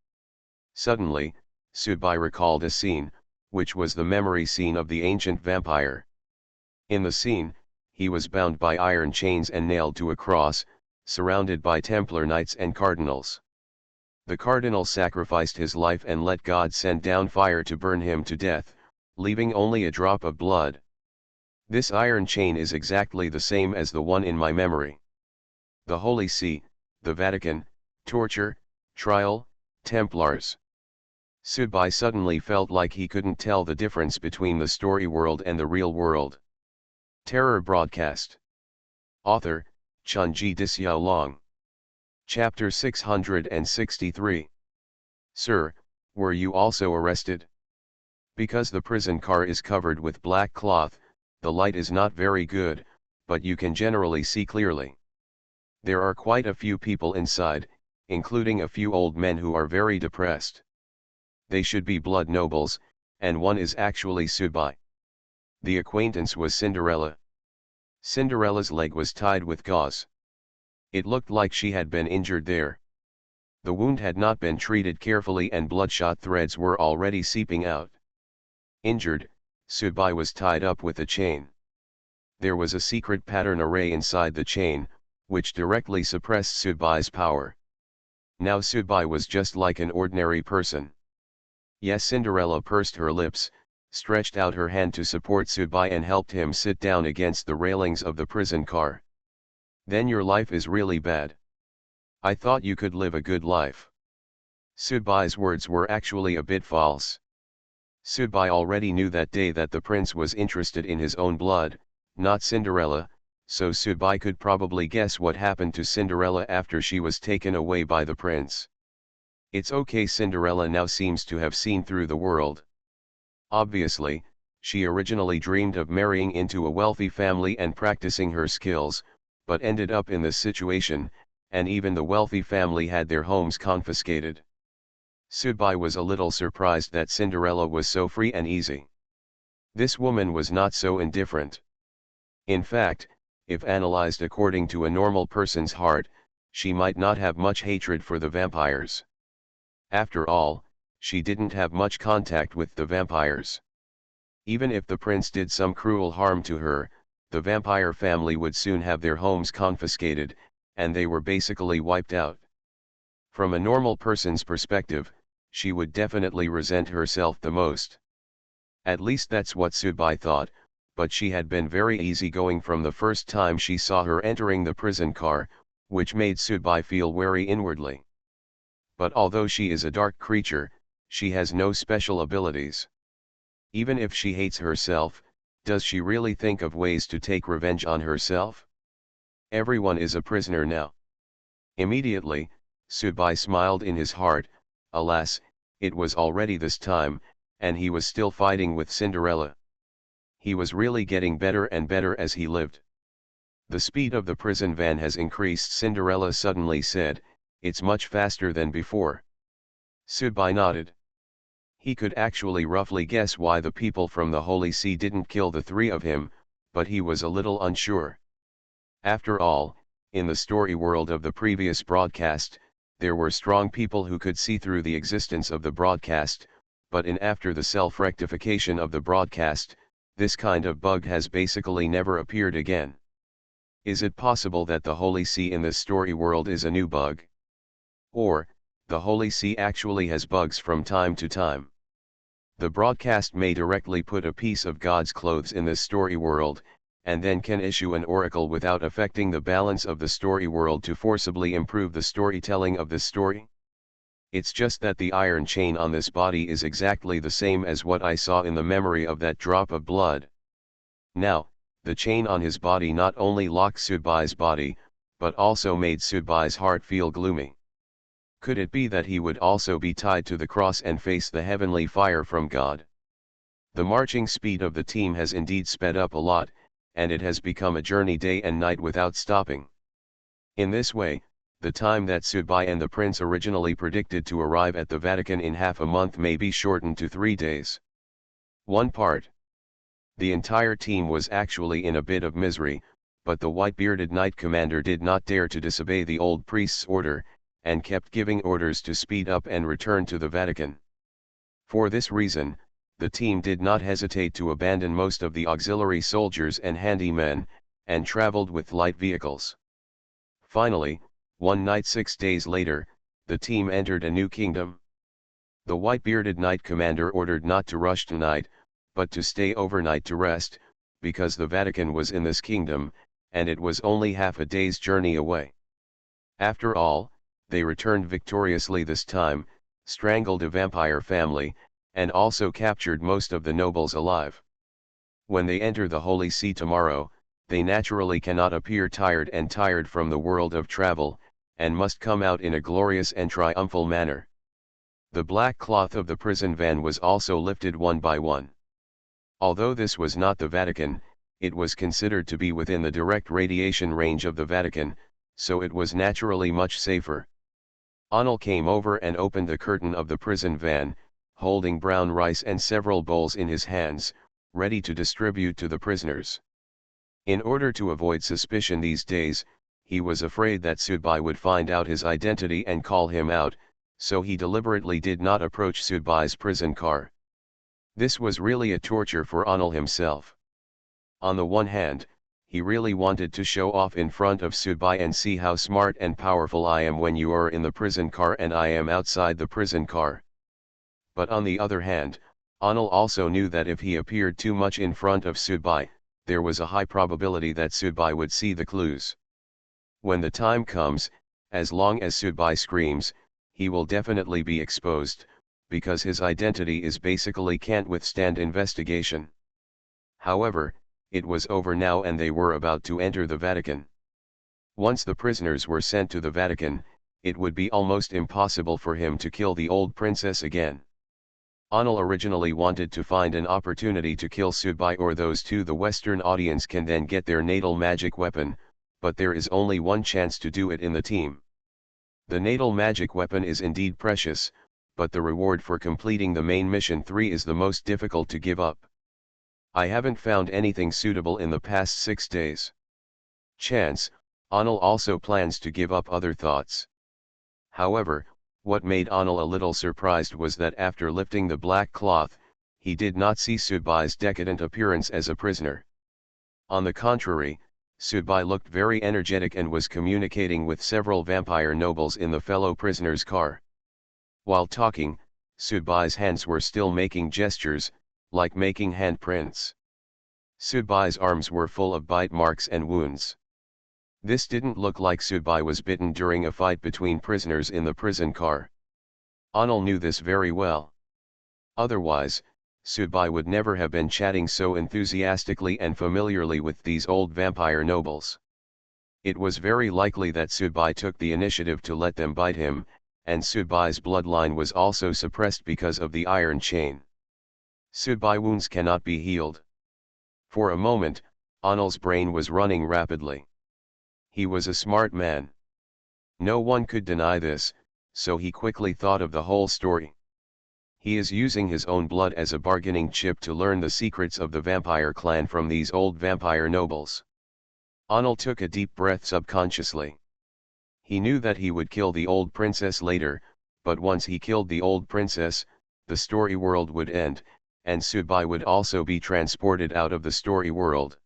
Suddenly, Subai recalled a scene, which was the memory scene of the ancient vampire. In the scene, he was bound by iron chains and nailed to a cross, surrounded by Templar knights and cardinals. The cardinal sacrificed his life and let God send down fire to burn him to death, leaving only a drop of blood. This iron chain is exactly the same as the one in my memory. The Holy See, the Vatican, torture, trial, Templars. Subai suddenly felt like he couldn't tell the difference between the story world and the real world. Terror broadcast. Author, Chunji Disyao. Chapter 663. Sir, were you also arrested? Because the prison car is covered with black cloth, the light is not very good, but you can generally see clearly. There are quite a few people inside, including a few old men who are very depressed. They should be blood nobles, and one is actually Subai. The acquaintance was Cinderella. Cinderella's leg was tied with gauze. It looked like she had been injured there. The wound had not been treated carefully and bloodshot threads were already seeping out. Injured, Subai was tied up with a chain. There was a secret pattern array inside the chain, which directly suppressed Subai's power. Now Subai was just like an ordinary person. Yes, Cinderella pursed her lips, stretched out her hand to support Subai and helped him sit down against the railings of the prison car. Then your life is really bad. I thought you could live a good life. Subai's words were actually a bit false. Subai already knew that day that the prince was interested in his own blood, not Cinderella, so Subai could probably guess what happened to Cinderella after she was taken away by the prince. It's okay, Cinderella now seems to have seen through the world. Obviously, she originally dreamed of marrying into a wealthy family and practicing her skills, but ended up in this situation, and even the wealthy family had their homes confiscated. Subai was a little surprised that Cinderella was so free and easy. This woman was not so indifferent. In fact, if analyzed according to a normal person's heart, she might not have much hatred for the vampires. After all, she didn't have much contact with the vampires. Even if the prince did some cruel harm to her, the vampire family would soon have their homes confiscated, and they were basically wiped out. From a normal person's perspective, she would definitely resent herself the most. At least that's what Subai thought, but she had been very easygoing from the first time she saw her entering the prison car, which made Subai feel wary inwardly. But although she is a dark creature, she has no special abilities. Even if she hates herself, does she really think of ways to take revenge on herself? Everyone is a prisoner now. Immediately, Subai smiled in his heart. Alas, it was already this time, and he was still fighting with Cinderella. He was really getting better and better as he lived. The speed of the prison van has increased, Cinderella suddenly said. It's much faster than before. Subai nodded. He could actually roughly guess why the people from the Holy See didn't kill the three of him, but he was a little unsure. After all, in the story world of the previous broadcast, there were strong people who could see through the existence of the broadcast, but after the self-rectification of the broadcast, this kind of bug has basically never appeared again. Is it possible that the Holy See in this story world is a new bug? Or, the Holy See actually has bugs from time to time? The broadcast may directly put a piece of God's clothes in this story world, and then can issue an oracle without affecting the balance of the story world to forcibly improve the storytelling of this story? It's just that the iron chain on this body is exactly the same as what I saw in the memory of that drop of blood. Now, the chain on his body not only locked Subai's body, but also made Subai's heart feel gloomy. Could it be that he would also be tied to the cross and face the heavenly fire from God? The marching speed of the team has indeed sped up a lot, and it has become a journey day and night without stopping. In this way, the time that Subai and the prince originally predicted to arrive at the Vatican in half a month may be shortened to 3 days. One part. The entire team was actually in a bit of misery, but the white-bearded knight commander did not dare to disobey the old priest's order, and kept giving orders to speed up and return to the Vatican. For this reason, the team did not hesitate to abandon most of the auxiliary soldiers and handymen, and traveled with light vehicles. Finally, one night 6 days later, the team entered a new kingdom. The white-bearded knight commander ordered not to rush tonight, but to stay overnight to rest, because the Vatican was in this kingdom, and it was only half a day's journey away. After all, they returned victoriously this time, strangled a vampire family, and also captured most of the nobles alive. When they enter the Holy See tomorrow, they naturally cannot appear tired from the world of travel, and must come out in a glorious and triumphal manner. The black cloth of the prison van was also lifted one by one. Although this was not the Vatican, it was considered to be within the direct radiation range of the Vatican, so it was naturally much safer. Anil came over and opened the curtain of the prison van, holding brown rice and several bowls in his hands, ready to distribute to the prisoners. In order to avoid suspicion these days, he was afraid that Subai would find out his identity and call him out, so he deliberately did not approach Subai's prison car. This was really a torture for Anil himself. On the one hand, he really wanted to show off in front of Subai and see how smart and powerful I am when you are in the prison car and I am outside the prison car. But on the other hand, Anil also knew that if he appeared too much in front of Subai, there was a high probability that Subai would see the clues. When the time comes, as long as Subai screams, he will definitely be exposed, because his identity is basically can't withstand investigation. However, it was over now and they were about to enter the Vatican. Once the prisoners were sent to the Vatican, it would be almost impossible for him to kill the old princess again. Anil originally wanted to find an opportunity to kill Subai or those two the Western audience can then get their natal magic weapon, but there is only one chance to do it in the team. The natal magic weapon is indeed precious, but the reward for completing the main mission 3 is the most difficult to give up. I haven't found anything suitable in the past 6 days. Chance, Anil also plans to give up other thoughts. However, what made Anil a little surprised was that after lifting the black cloth, he did not see Subai's decadent appearance as a prisoner. On the contrary, Subai looked very energetic and was communicating with several vampire nobles in the fellow prisoners' car. While talking, Subai's hands were still making gestures, like making handprints. Subai's arms were full of bite marks and wounds. This didn't look like Subai was bitten during a fight between prisoners in the prison car. Anil knew this very well. Otherwise, Subai would never have been chatting so enthusiastically and familiarly with these old vampire nobles. It was very likely that Subai took the initiative to let them bite him, and Subai's bloodline was also suppressed because of the iron chain. Subai wounds cannot be healed. For a moment, Anil's brain was running rapidly. He was a smart man. No one could deny this, so he quickly thought of the whole story. He is using his own blood as a bargaining chip to learn the secrets of the vampire clan from these old vampire nobles. Anil took a deep breath subconsciously. He knew that he would kill the old princess later, but once he killed the old princess, the story world would end, and Subai would also be transported out of the story world.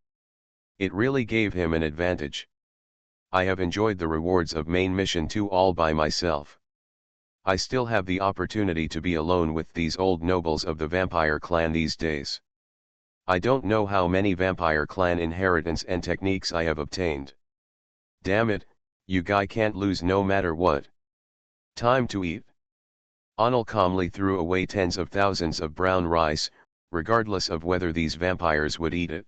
It really gave him an advantage. I have enjoyed the rewards of main mission 2 all by myself. I still have the opportunity to be alone with these old nobles of the vampire clan these days. I don't know how many vampire clan inheritance and techniques I have obtained. Damn it, you guy can't lose no matter what. Time to eat. Anil calmly threw away tens of thousands of brown rice, regardless of whether these vampires would eat it.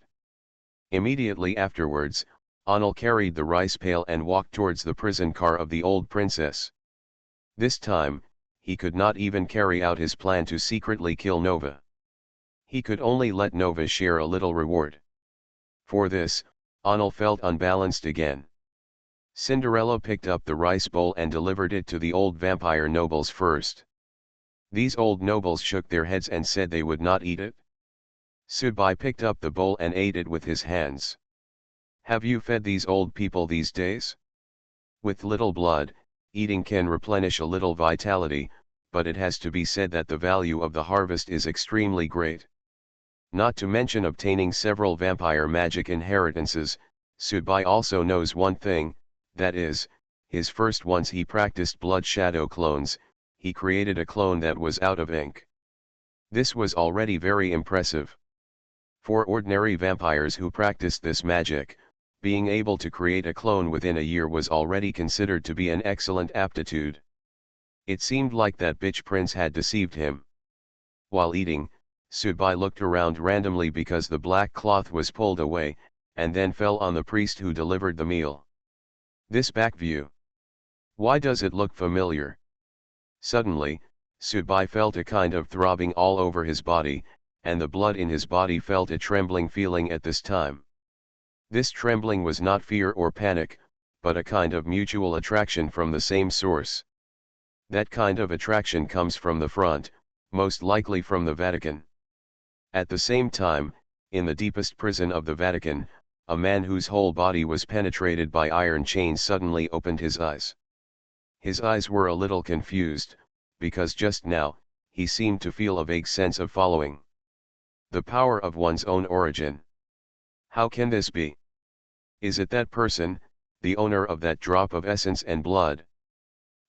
Immediately afterwards, Anil carried the rice pail and walked towards the prison car of the old princess. This time, he could not even carry out his plan to secretly kill Nova. He could only let Nova share a little reward. For this, Anil felt unbalanced again. Cinderella picked up the rice bowl and delivered it to the old vampire nobles first. These old nobles shook their heads and said they would not eat it. Subai picked up the bowl and ate it with his hands. Have you fed these old people these days? With little blood, eating can replenish a little vitality, but it has to be said that the value of the harvest is extremely great. Not to mention obtaining several vampire magic inheritances, Subai also knows one thing, that is, his first once he practiced blood shadow clones, he created a clone that was out of ink. This was already very impressive. For ordinary vampires who practiced this magic, being able to create a clone within a year was already considered to be an excellent aptitude. It seemed like that bitch prince had deceived him. While eating, Subai looked around randomly because the black cloth was pulled away, and then fell on the priest who delivered the meal. This back view. Why does it look familiar? Suddenly, Subai felt a kind of throbbing all over his body, and the blood in his body felt a trembling feeling at this time. This trembling was not fear or panic, but a kind of mutual attraction from the same source. That kind of attraction comes from the front, most likely from the Vatican. At the same time, in the deepest prison of the Vatican, a man whose whole body was penetrated by iron chains suddenly opened his eyes. His eyes were a little confused, because just now, he seemed to feel a vague sense of following. The power of one's own origin. How can this be? Is it that person, the owner of that drop of essence and blood?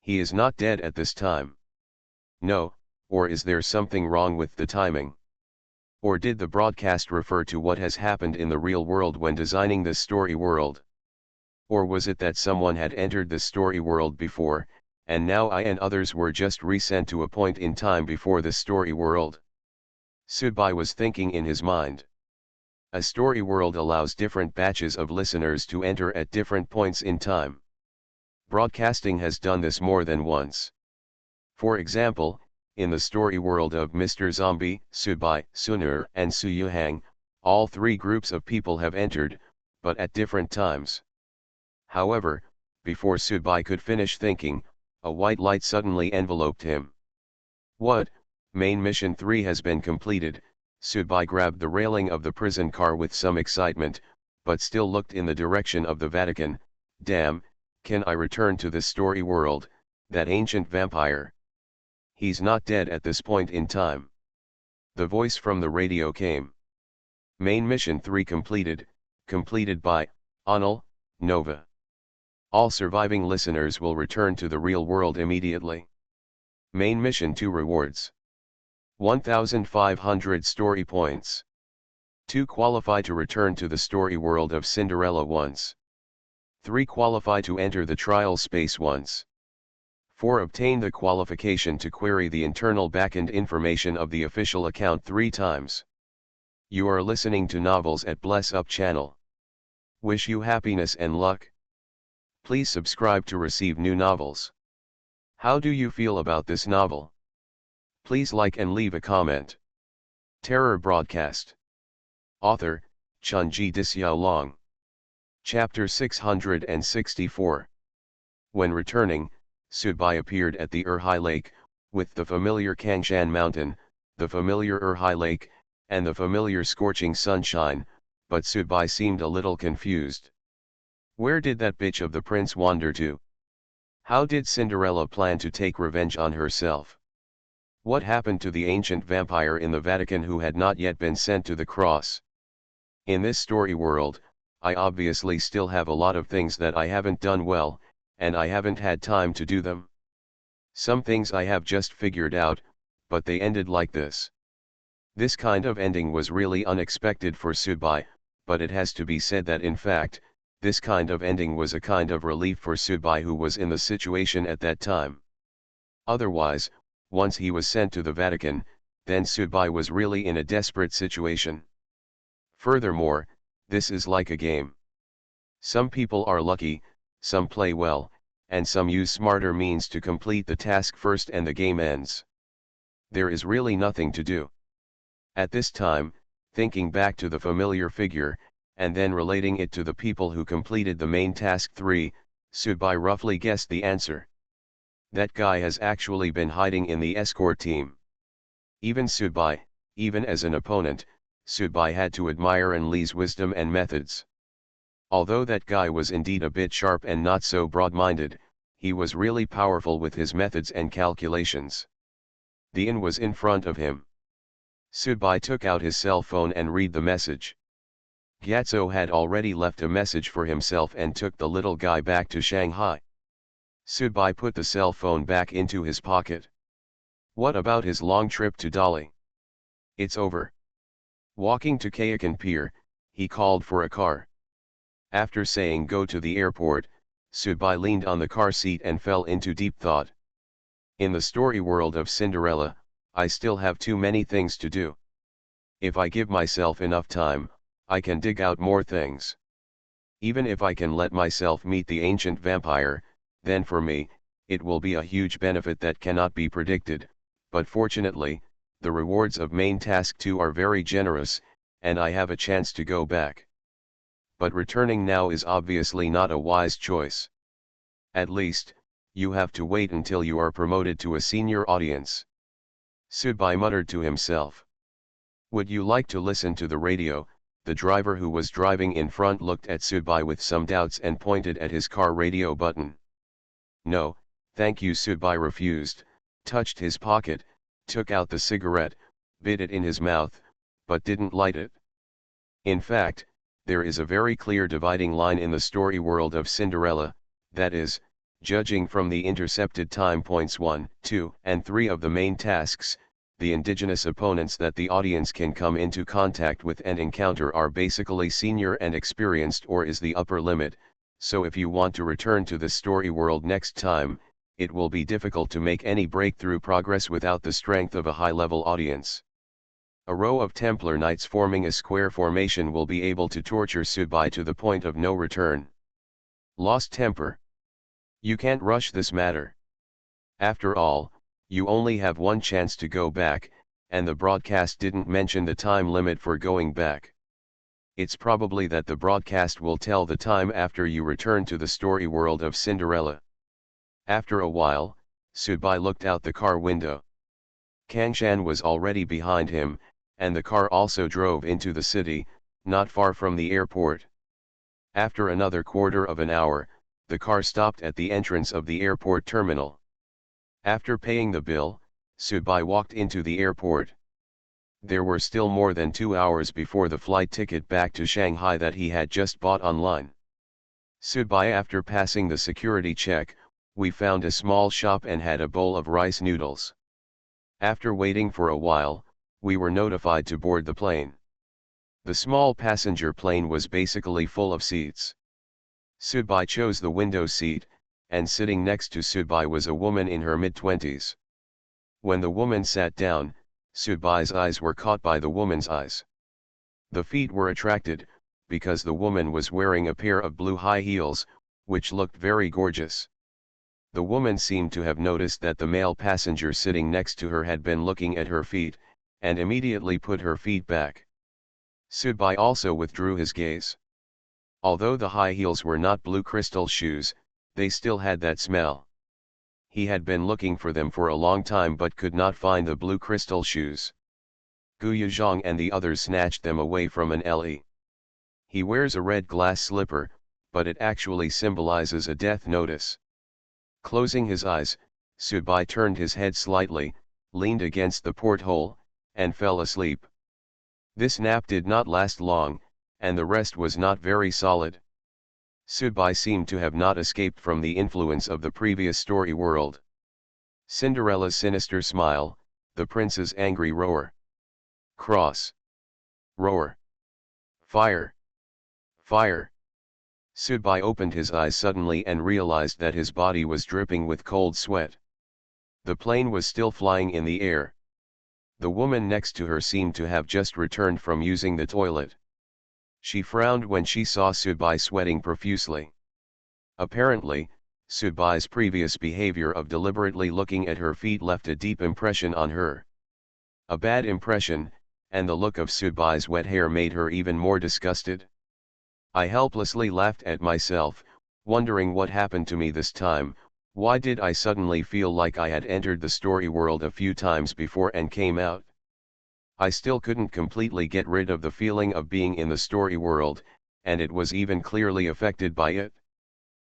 He is not dead at this time. No, or is there something wrong with the timing? Or did the broadcast refer to what has happened in the real world when designing this story world? Or was it that someone had entered this story world before, and now I and others were just resent to a point in time before this story world? Sudbai was thinking in his mind. A story world allows different batches of listeners to enter at different points in time. Broadcasting has done this more than once. For example, in the story world of Mr. Zombie, Sudbai, Sunur, and Suyuhang, all three groups of people have entered, but at different times. However, before Sudbai could finish thinking, a white light suddenly enveloped him. What? Main mission 3 has been completed. Sudbai grabbed the railing of the prison car with some excitement, but still looked in the direction of the Vatican. Damn, can I return to this story world, that ancient vampire? He's not dead at this point in time. The voice from the radio came. Main mission 3 completed by Anil, Nova. All surviving listeners will return to the real world immediately. Main mission 2 rewards 1,500 story points. 2 qualify to return to the story world of Cinderella once. 3 qualify to enter the trial space once. 4 obtain the qualification to query the internal backend information of the official account 3 times. You are listening to Novels at Bless Up channel. Wish you happiness and luck. Please subscribe to receive new novels. How do you feel about this novel? Please like and leave a comment. Terror Broadcast. Author, Chunji Disyao. Chapter 664. When returning, Sudbai appeared at the Urhai Lake, with the familiar Kangshan Mountain, the familiar Urhai Lake, and the familiar scorching sunshine, but Sudbai seemed a little confused. Where did that bitch of the prince wander to? How did Cinderella plan to take revenge on herself? What happened to the ancient vampire in the Vatican who had not yet been sent to the cross? In this story world, I obviously still have a lot of things that I haven't done well, and I haven't had time to do them. Some things I have just figured out, but they ended like this. This kind of ending was really unexpected for Sudbai, but it has to be said that in fact, this kind of ending was a kind of relief for Sudbai who was in the situation at that time. Otherwise, once he was sent to the Vatican, then Sudbai was really in a desperate situation. Furthermore, this is like a game. Some people are lucky, some play well, and some use smarter means to complete the task first and the game ends. There is really nothing to do. At this time, thinking back to the familiar figure, and then relating it to the people who completed the main task 3, Sudbai roughly guessed the answer. That guy has actually been hiding in the escort team. Even Sudbai, even as an opponent, Sudbai had to admire Enli's wisdom and methods. Although that guy was indeed a bit sharp and not so broad-minded, he was really powerful with his methods and calculations. The inn was in front of him. Sudbai took out his cell phone and read the message. Gyatso had already left a message for himself and took the little guy back to Shanghai. Sudbai put the cell phone back into his pocket. What about his long trip to Dali? It's over. Walking to Kayakan Pier, he called for a car. After saying go to the airport, Sudbai leaned on the car seat and fell into deep thought. In the story world of Cinderella, I still have too many things to do. If I give myself enough time, I can dig out more things. Even if I can let myself meet the ancient vampire, then for me, it will be a huge benefit that cannot be predicted, but fortunately, the rewards of main task 2 are very generous, and I have a chance to go back. But returning now is obviously not a wise choice. At least, you have to wait until you are promoted to a senior audience. Sudbai muttered to himself. Would you like to listen to the radio, The driver who was driving in front looked at Subai with some doubts and pointed at his car radio button. "No, thank you." Subai refused, touched his pocket, took out the cigarette, bit it in his mouth, but didn't light it. In fact, there is a very clear dividing line in the story world of Cinderella, that is, judging from the intercepted time points 1, 2, and 3 of the main tasks, the indigenous opponents that the audience can come into contact with and encounter are basically senior and experienced, or is the upper limit, so if you want to return to the story world next time, it will be difficult to make any breakthrough progress without the strength of a high-level audience. A row of Templar knights forming a square formation will be able to torture Subai to the point of no return. Lost temper. You can't rush this matter. After all, you only have one chance to go back, and the broadcast didn't mention the time limit for going back. It's probably that the broadcast will tell the time after you return to the story world of Cinderella. After a while, Subai looked out the car window. Kangshan was already behind him, and the car also drove into the city, not far from the airport. After another quarter of an hour, the car stopped at the entrance of the airport terminal. After paying the bill, Subai walked into the airport. There were still more than 2 hours before the flight ticket back to Shanghai that he had just bought online. Subai, after passing the security check, we found a small shop and had a bowl of rice noodles. After waiting for a while, we were notified to board the plane. The small passenger plane was basically full of seats. Subai chose the window seat, and sitting next to Subai was a woman in her mid-20s. When the woman sat down, Subai's eyes were caught by the woman's eyes. The feet were attracted, because the woman was wearing a pair of blue high heels, which looked very gorgeous. The woman seemed to have noticed that the male passenger sitting next to her had been looking at her feet, and immediately put her feet back. Subai also withdrew his gaze. Although the high heels were not blue crystal shoes, they still had that smell. He had been looking for them for a long time but could not find the blue crystal shoes. Gu Yuzhong and the others snatched them away from an Le. He wears a red glass slipper, but it actually symbolizes a death notice. Closing his eyes, Subai turned his head slightly, leaned against the porthole, and fell asleep. This nap did not last long, and the rest was not very solid. Subai seemed to have not escaped from the influence of the previous story world. Cinderella's sinister smile, the prince's angry roar. Cross. Roar. Fire. Fire. Subai opened his eyes suddenly and realized that his body was dripping with cold sweat. The plane was still flying in the air. The woman next to her seemed to have just returned from using the toilet. She frowned when she saw Subai sweating profusely. Apparently, Subai's previous behavior of deliberately looking at her feet left a deep impression on her. A bad impression, and the look of Subai's wet hair made her even more disgusted. I helplessly laughed at myself, wondering what happened to me this time. Why did I suddenly feel like I had entered the story world a few times before and came out? I still couldn't completely get rid of the feeling of being in the story world, and it was even clearly affected by it.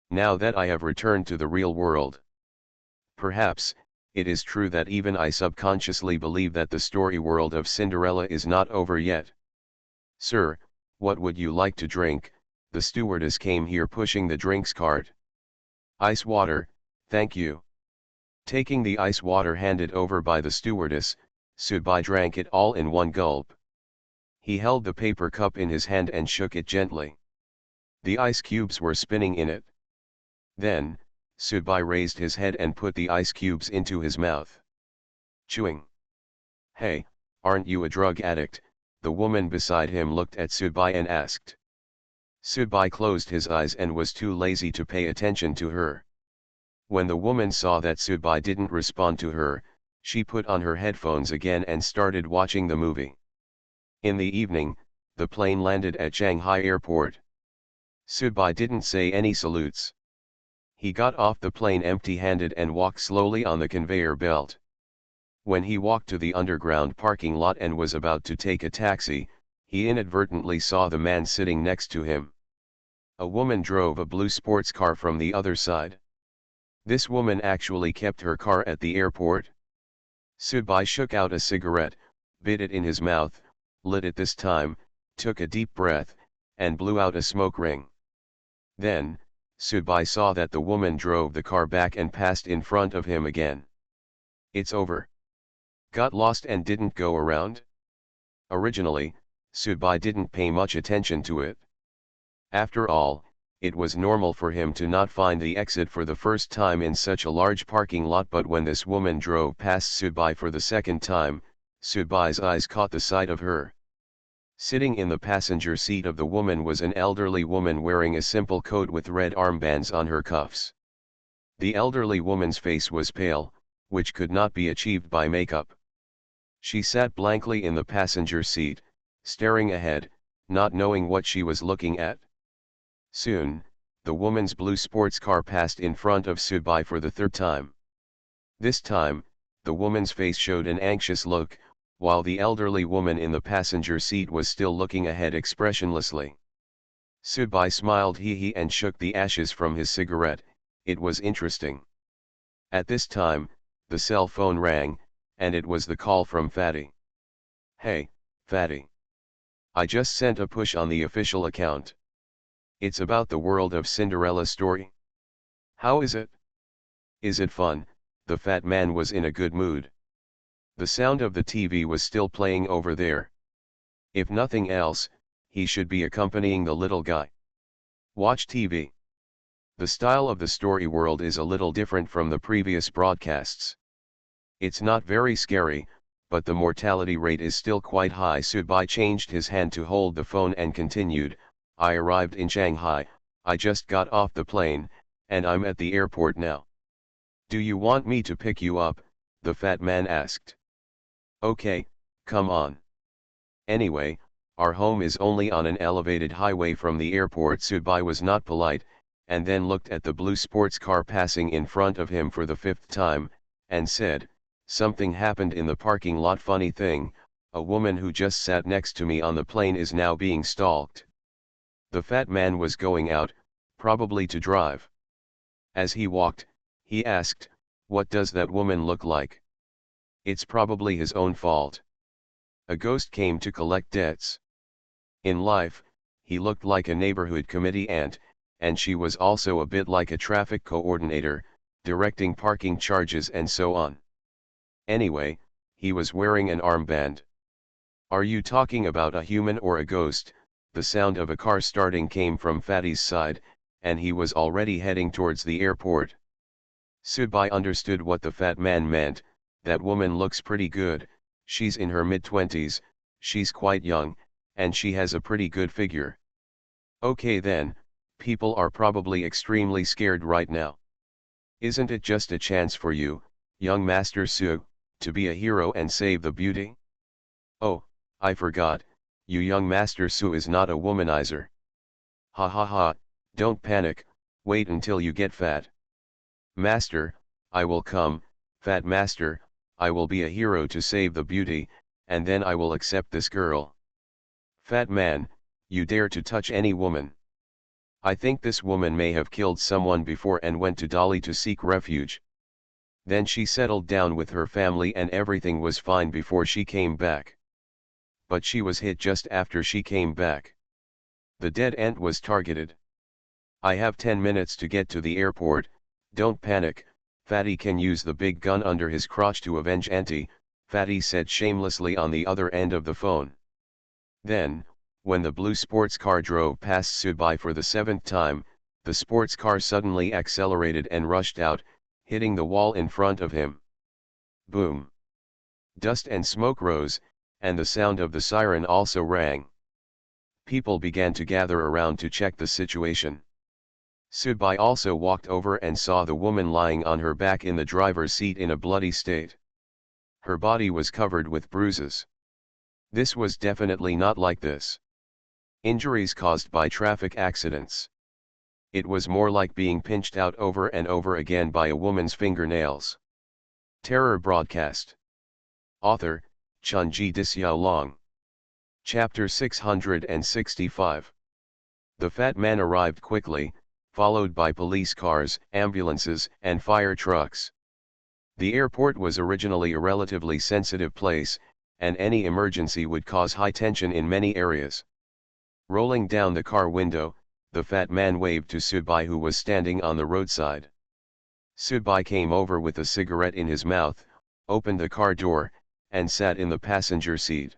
Now that I have returned to the real world. Perhaps, it is true that even I subconsciously believe that the story world of Cinderella is not over yet. "Sir, what would you like to drink?" The stewardess came here pushing the drinks cart. "Ice water, thank you." Taking the ice water handed over by the stewardess, Subai drank it all in one gulp. He held the paper cup in his hand and shook it gently. The ice cubes were spinning in it. Then, Subai raised his head and put the ice cubes into his mouth. Chewing. "Hey, aren't you a drug addict?" The woman beside him looked at Subai and asked. Subai closed his eyes and was too lazy to pay attention to her. When the woman saw that Subai didn't respond to her, she put on her headphones again and started watching the movie. In the evening, the plane landed at Shanghai airport. Subai didn't say any salutes. He got off the plane empty-handed and walked slowly on the conveyor belt. When he walked to the underground parking lot and was about to take a taxi, he inadvertently saw the man sitting next to him. A woman drove a blue sports car from the other side. This woman actually kept her car at the airport. Subai shook out a cigarette, bit it in his mouth, lit it this time, took a deep breath, and blew out a smoke ring. Then, Subai saw that the woman drove the car back and passed in front of him again. It's over. Got lost and didn't go around? Originally, Subai didn't pay much attention to it. After all, it was normal for him to not find the exit for the first time in such a large parking lot, but when this woman drove past Subai for the second time, Subai's eyes caught the sight of her. Sitting in the passenger seat of the woman was an elderly woman wearing a simple coat with red armbands on her cuffs. The elderly woman's face was pale, which could not be achieved by makeup. She sat blankly in the passenger seat, staring ahead, not knowing what she was looking at. Soon, the woman's blue sports car passed in front of Subai for the third time. This time, the woman's face showed an anxious look, while the elderly woman in the passenger seat was still looking ahead expressionlessly. Subai smiled hee and shook the ashes from his cigarette. It was interesting. At this time, the cell phone rang, and it was the call from Fatty. Hey, Fatty. I just sent a push on the official account. It's about the world of Cinderella story. How is it? Is it fun? The fat man was in a good mood. The sound of the TV was still playing over there. If nothing else, he should be accompanying the little guy. Watch TV. The style of the story world is a little different from the previous broadcasts. It's not very scary, but the mortality rate is still quite high. Subai changed his hand to hold the phone and continued, I arrived in Shanghai, I just got off the plane, and I'm at the airport now. Do you want me to pick you up? The fat man asked. Okay, come on. Anyway, our home is only on an elevated highway from the airport. Subai was not polite, and then looked at the blue sports car passing in front of him for the fifth time, and said, something happened in the parking lot. Funny thing, a woman who just sat next to me on the plane is now being stalked. The fat man was going out, probably to drive. As he walked, he asked, what does that woman look like? It's probably his own fault. A ghost came to collect debts. In life, he looked like a neighborhood committee ant, and she was also a bit like a traffic coordinator, directing parking charges and so on. Anyway, he was wearing an armband. Are you talking about a human or a ghost? The sound of a car starting came from Fatty's side, and he was already heading towards the airport. Subai understood what the fat man meant. That woman looks pretty good, she's in her mid-20s, she's quite young, and she has a pretty good figure. Okay then, people are probably extremely scared right now. Isn't it just a chance for you, young Master Su, to be a hero and save the beauty? Oh, I forgot, you young Master Su is not a womanizer. Ha ha ha, don't panic, wait until you get fat. Master, I will come, fat master, I will be a hero to save the beauty, and then I will accept this girl. Fat man, you dare to touch any woman. I think this woman may have killed someone before and went to Delhi to seek refuge. Then she settled down with her family and everything was fine before she came back. But she was hit just after she came back. The dead ant was targeted. I have 10 minutes to get to the airport, don't panic, Fatty can use the big gun under his crotch to avenge Auntie, Fatty said shamelessly on the other end of the phone. Then, when the blue sports car drove past Subai for the 7th time, the sports car suddenly accelerated and rushed out, hitting the wall in front of him. Boom! Dust and smoke rose, and the sound of the siren also rang. People began to gather around to check the situation. Subai also walked over and saw the woman lying on her back in the driver's seat in a bloody state. Her body was covered with bruises. This was definitely not like this. Injuries caused by traffic accidents. It was more like being pinched out over and over again by a woman's fingernails. Terror broadcast. Author, Chunji Dixiaolong. Chapter 665. The fat man arrived quickly, followed by police cars, ambulances, and fire trucks. The airport was originally a relatively sensitive place, and any emergency would cause high tension in many areas. Rolling down the car window, the fat man waved to Sudbai, who was standing on the roadside. Sudbai came over with a cigarette in his mouth, opened the car door, and sat in the passenger seat.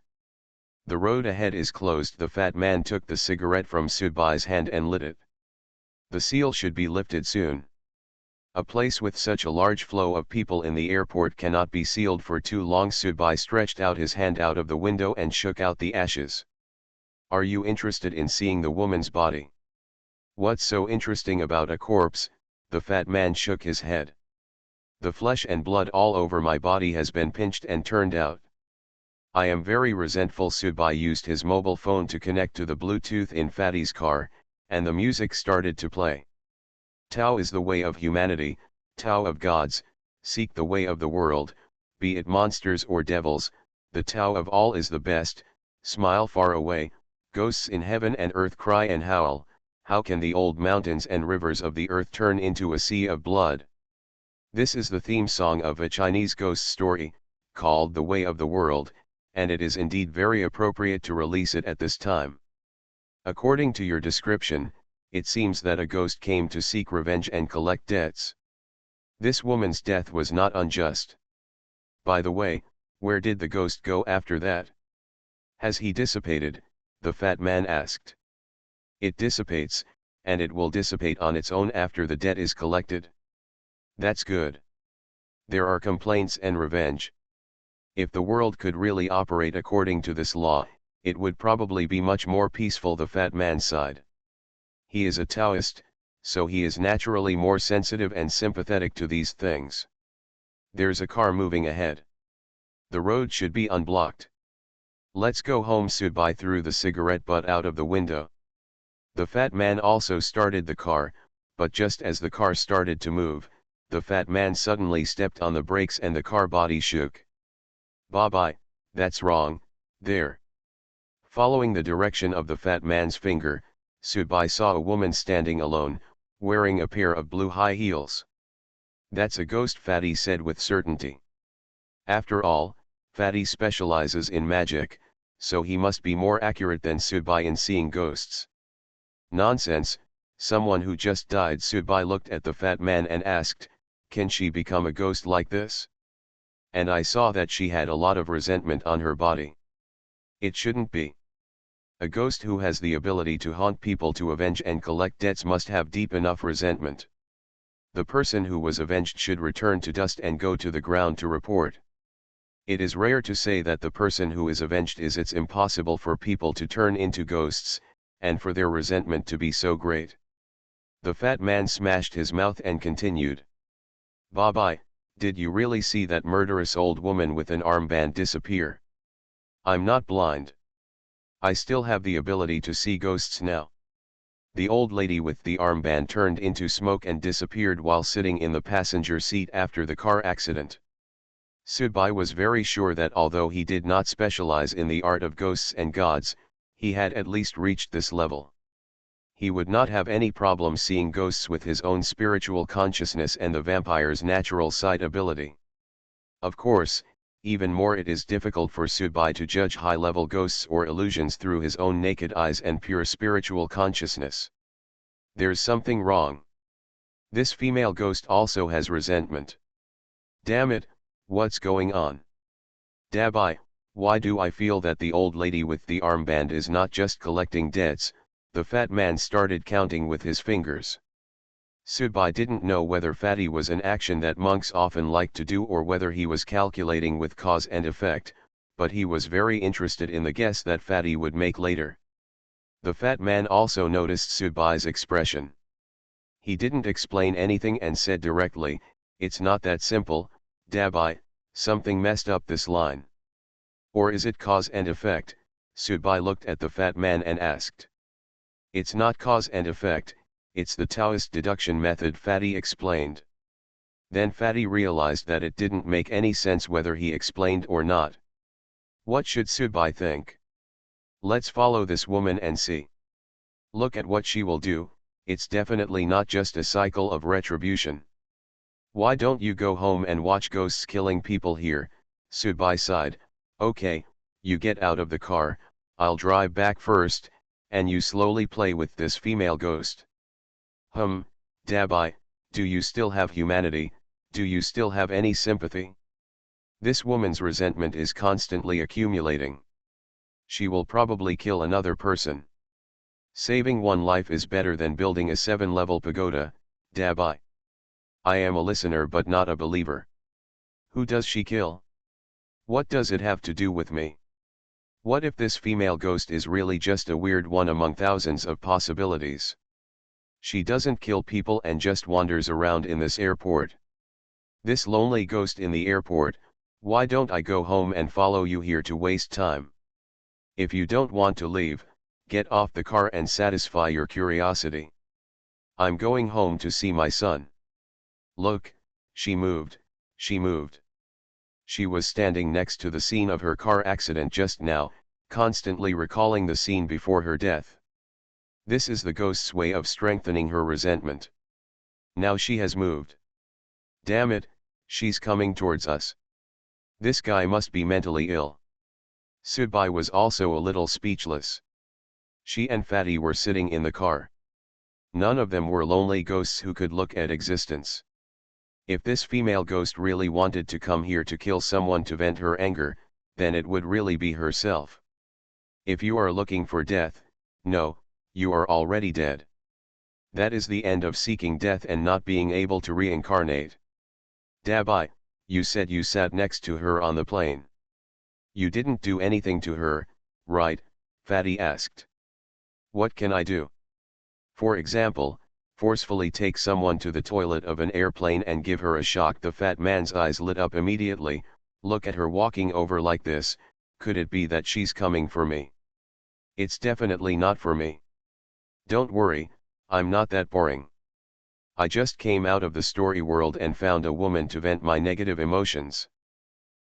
The road ahead is closed. The fat man took the cigarette from Sudbai's hand and lit it. The seal should be lifted soon. A place with such a large flow of people in the airport cannot be sealed for too long. Sudbai stretched out his hand out of the window and shook out the ashes. Are you interested in seeing the woman's body? What's so interesting about a corpse? The fat man shook his head. The flesh and blood all over my body has been pinched and turned out. I am very resentful. Sudbai used his mobile phone to connect to the Bluetooth in Fatty's car, and the music started to play. Tao is the way of humanity, Tao of gods, seek the way of the world, be it monsters or devils, the Tao of all is the best, smile far away, ghosts in heaven and earth cry and howl, how can the old mountains and rivers of the earth turn into a sea of blood? This is the theme song of a Chinese ghost story, called The Way of the World, and it is indeed very appropriate to release it at this time. According to your description, it seems that a ghost came to seek revenge and collect debts. This woman's death was not unjust. By the way, where did the ghost go after that? Has he dissipated? The fat man asked. It dissipates, and it will dissipate on its own after the debt is collected. That's good. There are complaints and revenge. If the world could really operate according to this law, it would probably be much more peaceful. The fat man sighed. He is a Taoist, so he is naturally more sensitive and sympathetic to these things. There's a car moving ahead. The road should be unblocked. Let's go home. Sudbai threw the cigarette butt out of the window. The fat man also started the car, but just as the car started to move, the fat man suddenly stepped on the brakes and the car body shook. Babai, that's wrong, there. Following the direction of the fat man's finger, Sudbai saw a woman standing alone, wearing a pair of blue high heels. That's a ghost, Fatty said with certainty. After all, Fatty specializes in magic, so he must be more accurate than Sudbai in seeing ghosts. Nonsense, someone who just died. Sudbai looked at the fat man and asked, can she become a ghost like this? And I saw that she had a lot of resentment on her body. It shouldn't be. A ghost who has the ability to haunt people to avenge and collect debts must have deep enough resentment. The person who was avenged should return to dust and go to the ground to report. It is rare to say that the person who is avenged is. It's impossible for people to turn into ghosts, and for their resentment to be so great. The fat man smashed his mouth and continued. Babai, did you really see that murderous old woman with an armband disappear? I'm not blind. I still have the ability to see ghosts now. The old lady with the armband turned into smoke and disappeared while sitting in the passenger seat after the car accident. Sudbai was very sure that although he did not specialize in the art of ghosts and gods, he had at least reached this level. He would not have any problem seeing ghosts with his own spiritual consciousness and the vampire's natural sight ability. Of course, even more it is difficult for Sudbai to judge high-level ghosts or illusions through his own naked eyes and pure spiritual consciousness. There's something wrong. This female ghost also has resentment. Damn it, what's going on? Dabai, why do I feel that the old lady with the armband is not just collecting debts? The fat man started counting with his fingers. Sudbai didn't know whether Fatty was an action that monks often like to do or whether he was calculating with cause and effect, but he was very interested in the guess that Fatty would make later. The fat man also noticed Sudbai's expression. He didn't explain anything and said directly, it's not that simple, Dabai, something messed up this line. Or is it cause and effect? Sudbai looked at the fat man and asked. It's not cause and effect, it's the Taoist deduction method, Fatty explained. Then Fatty realized that it didn't make any sense whether he explained or not. What should Sudbai think? Let's follow this woman and see. Look at what she will do. It's definitely not just a cycle of retribution. Why don't you go home and watch ghosts killing people here? Subai sighed. Okay, you get out of the car, I'll drive back first, and you slowly play with this female ghost. Dabai, do you still have humanity? Do you still have any sympathy? This woman's resentment is constantly accumulating. She will probably kill another person. Saving one life is better than building a 7-level pagoda, Dabai. I am a listener but not a believer. Who does she kill? What does it have to do with me? What if this female ghost is really just a weird one among thousands of possibilities? She doesn't kill people and just wanders around in this airport. This lonely ghost in the airport, why don't I go home and follow you here to waste time? If you don't want to leave, get off the car and satisfy your curiosity. I'm going home to see my son. Look, she moved, she moved. She was standing next to the scene of her car accident just now, constantly recalling the scene before her death. This is the ghost's way of strengthening her resentment. Now she has moved. Damn it, she's coming towards us. This guy must be mentally ill. Subai was also a little speechless. She and Fatty were sitting in the car. None of them were lonely ghosts who could look at existence. If this female ghost really wanted to come here to kill someone to vent her anger, then it would really be herself. If you are looking for death, no, you are already dead. That is the end of seeking death and not being able to reincarnate. Dabai, you said you sat next to her on the plane. You didn't do anything to her, right? Fatty asked. What can I do? For example, forcefully take someone to the toilet of an airplane and give her a shock. The fat man's eyes lit up immediately. Look at her walking over like this, could it be that she's coming for me? It's definitely not for me. Don't worry, I'm not that boring. I just came out of the story world and found a woman to vent my negative emotions.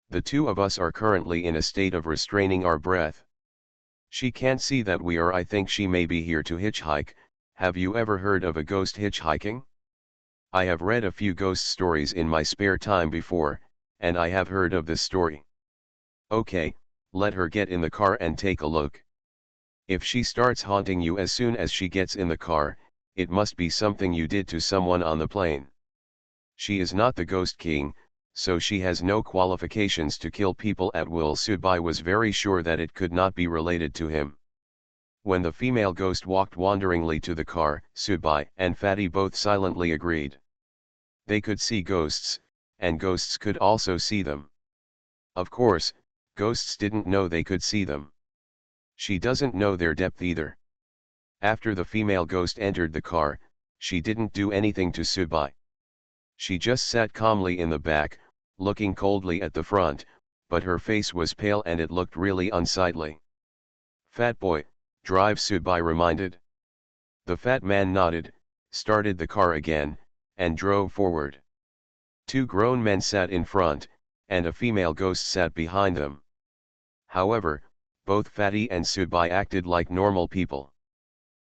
The two of us are currently in a state of restraining our breath. She can't see that we are. I think she may be here to hitchhike. Have you ever heard of a ghost hitchhiking? I have read a few ghost stories in my spare time before, and I have heard of this story. Okay, let her get in the car and take a look. If she starts haunting you as soon as she gets in the car, it must be something you did to someone on the plane. She is not the Ghost King, so she has no qualifications to kill people at will. Subai was very sure that it could not be related to him. When the female ghost walked wanderingly to the car, Subai and Fatty both silently agreed. They could see ghosts, and ghosts could also see them. Of course, ghosts didn't know they could see them. She doesn't know their depth either. After the female ghost entered the car, she didn't do anything to Subai. She just sat calmly in the back, looking coldly at the front, but her face was pale and it looked really unsightly. Fat boy, drive, Subai reminded. The fat man nodded, started the car again, and drove forward. Two grown men sat in front, and a female ghost sat behind them. However, both Fatty and Subai acted like normal people.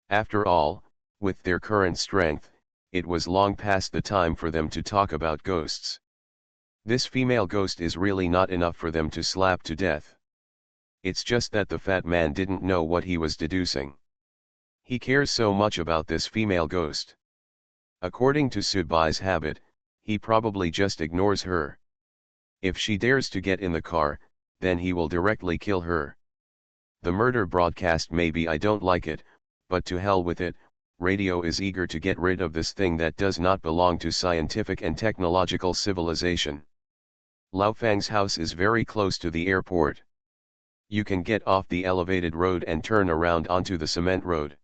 After all, with their current strength, it was long past the time for them to talk about ghosts. This female ghost is really not enough for them to slap to death. It's just that the fat man didn't know what he was deducing. He cares so much about this female ghost. According to Subai's habit, he probably just ignores her. If she dares to get in the car, then he will directly kill her. The murder broadcast, maybe I don't like it, but to hell with it. Radio is eager to get rid of this thing that does not belong to scientific and technological civilization. Laofang's house is very close to the airport. You can get off the elevated road and turn around onto the cement road.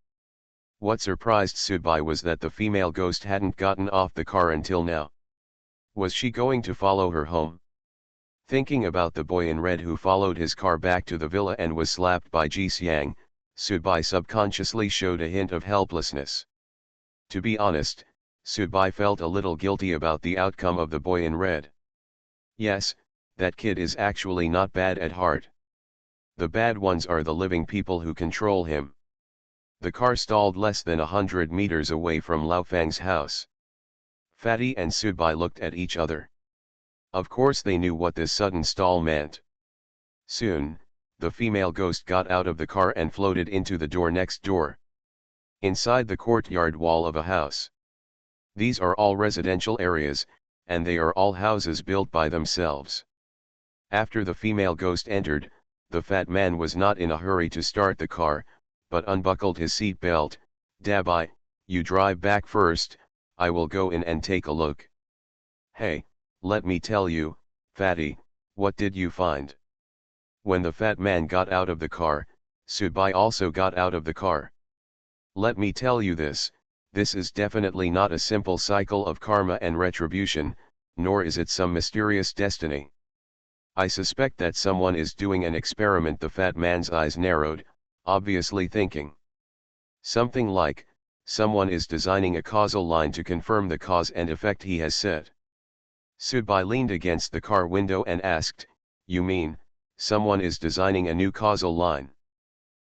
What surprised Subai was that the female ghost hadn't gotten off the car until now. Was she going to follow her home? Thinking about the boy in red who followed his car back to the villa and was slapped by Ji Xiang, Subai subconsciously showed a hint of helplessness. To be honest, Subai felt a little guilty about the outcome of the boy in red. Yes, that kid is actually not bad at heart. The bad ones are the living people who control him. The car stalled less than 100 meters away from Laofang's house. Fatty and Subai looked at each other. Of course they knew what this sudden stall meant. Soon, the female ghost got out of the car and floated into the door next door. Inside the courtyard wall of a house. These are all residential areas, and they are all houses built by themselves. After the female ghost entered, the fat man was not in a hurry to start the car, but unbuckled his seat belt. Dabai, you drive back first, I will go in and take a look. Hey, let me tell you, Fatty, what did you find? When the fat man got out of the car, Subai also got out of the car. Let me tell you this is definitely not a simple cycle of karma and retribution, nor is it some mysterious destiny. I suspect that someone is doing an experiment. The fat man's eyes narrowed, obviously thinking. Something like, someone is designing a causal line to confirm the cause and effect he has set. Subai leaned against the car window and asked, you mean, someone is designing a new causal line?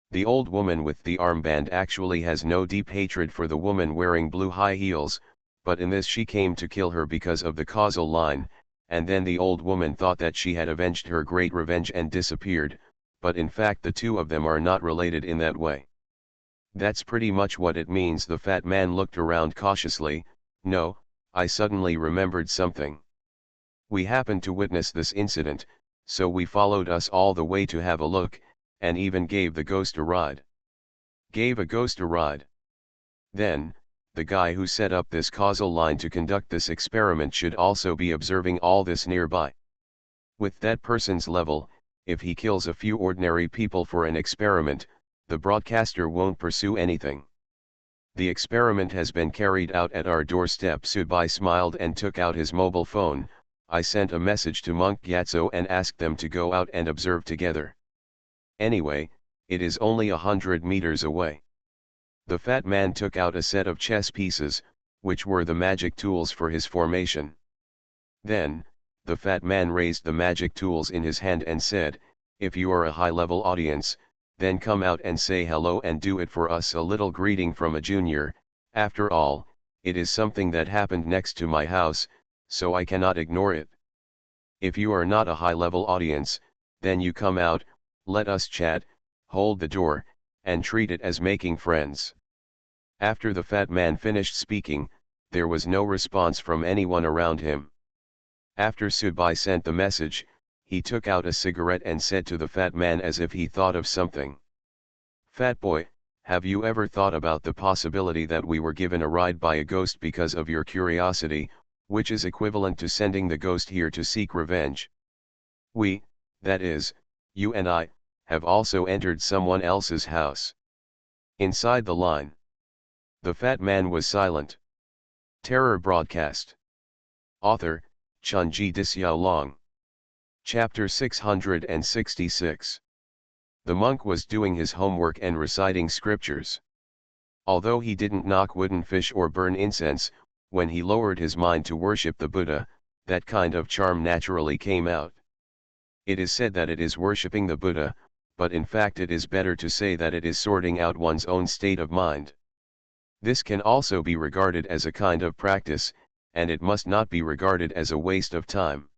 The old woman with the armband actually has no deep hatred for the woman wearing blue high heels, but in this she came to kill her because of the causal line, and then the old woman thought that she had avenged her great revenge and disappeared, but in fact the two of them are not related in that way. That's pretty much what it means. The fat man looked around cautiously. No, I suddenly remembered something. We happened to witness this incident, so we followed us all the way to have a look, and even gave the ghost a ride. Gave a ghost a ride. Then, the guy who set up this causal line to conduct this experiment should also be observing all this nearby. With that person's level, if he kills a few ordinary people for an experiment, the broadcaster won't pursue anything. The experiment has been carried out at our doorstep. Subai smiled and took out his mobile phone. I sent a message to Monk Gyatso and asked them to go out and observe together. Anyway, it is only 100 meters away. The fat man took out a set of chess pieces, which were the magic tools for his formation. Then, the fat man raised the magic tools in his hand and said, if you are a high-level audience, then come out and say hello and do it for us. A little greeting from a junior. After all, it is something that happened next to my house, so I cannot ignore it. If you are not a high-level audience, then you come out, let us chat, hold the door, and treat it as making friends. After the fat man finished speaking, there was no response from anyone around him. After Subai sent the message, he took out a cigarette and said to the fat man as if he thought of something. Fat boy, have you ever thought about the possibility that we were given a ride by a ghost because of your curiosity, which is equivalent to sending the ghost here to seek revenge? We, that is, you and I, have also entered someone else's house. Inside the line. The fat man was silent. Terror broadcast. Author, Chunji Dixiaolong. Chapter 666. The monk was doing his homework and reciting scriptures. Although he didn't knock wooden fish or burn incense, when he lowered his mind to worship the Buddha, that kind of charm naturally came out. It is said that it is worshipping the Buddha, but in fact it is better to say that it is sorting out one's own state of mind. This can also be regarded as a kind of practice, and it must not be regarded as a waste of time.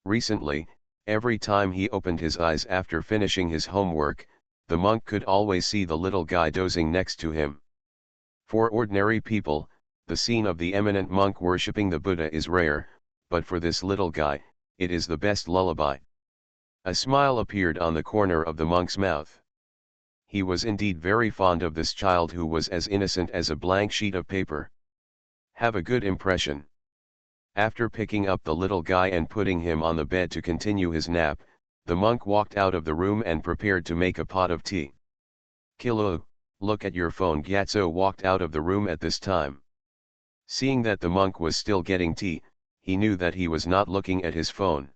Recently, every time he opened his eyes after finishing his homework, the monk could always see the little guy dozing next to him. For ordinary people, the scene of the eminent monk worshipping the Buddha is rare, but for this little guy, it is the best lullaby. A smile appeared on the corner of the monk's mouth. He was indeed very fond of this child who was as innocent as a blank sheet of paper. Have a good impression. After picking up the little guy and putting him on the bed to continue his nap, the monk walked out of the room and prepared to make a pot of tea. Kilo, look at your phone. Gyatso walked out of the room at this time. Seeing that the monk was still getting tea, he knew that he was not looking at his phone.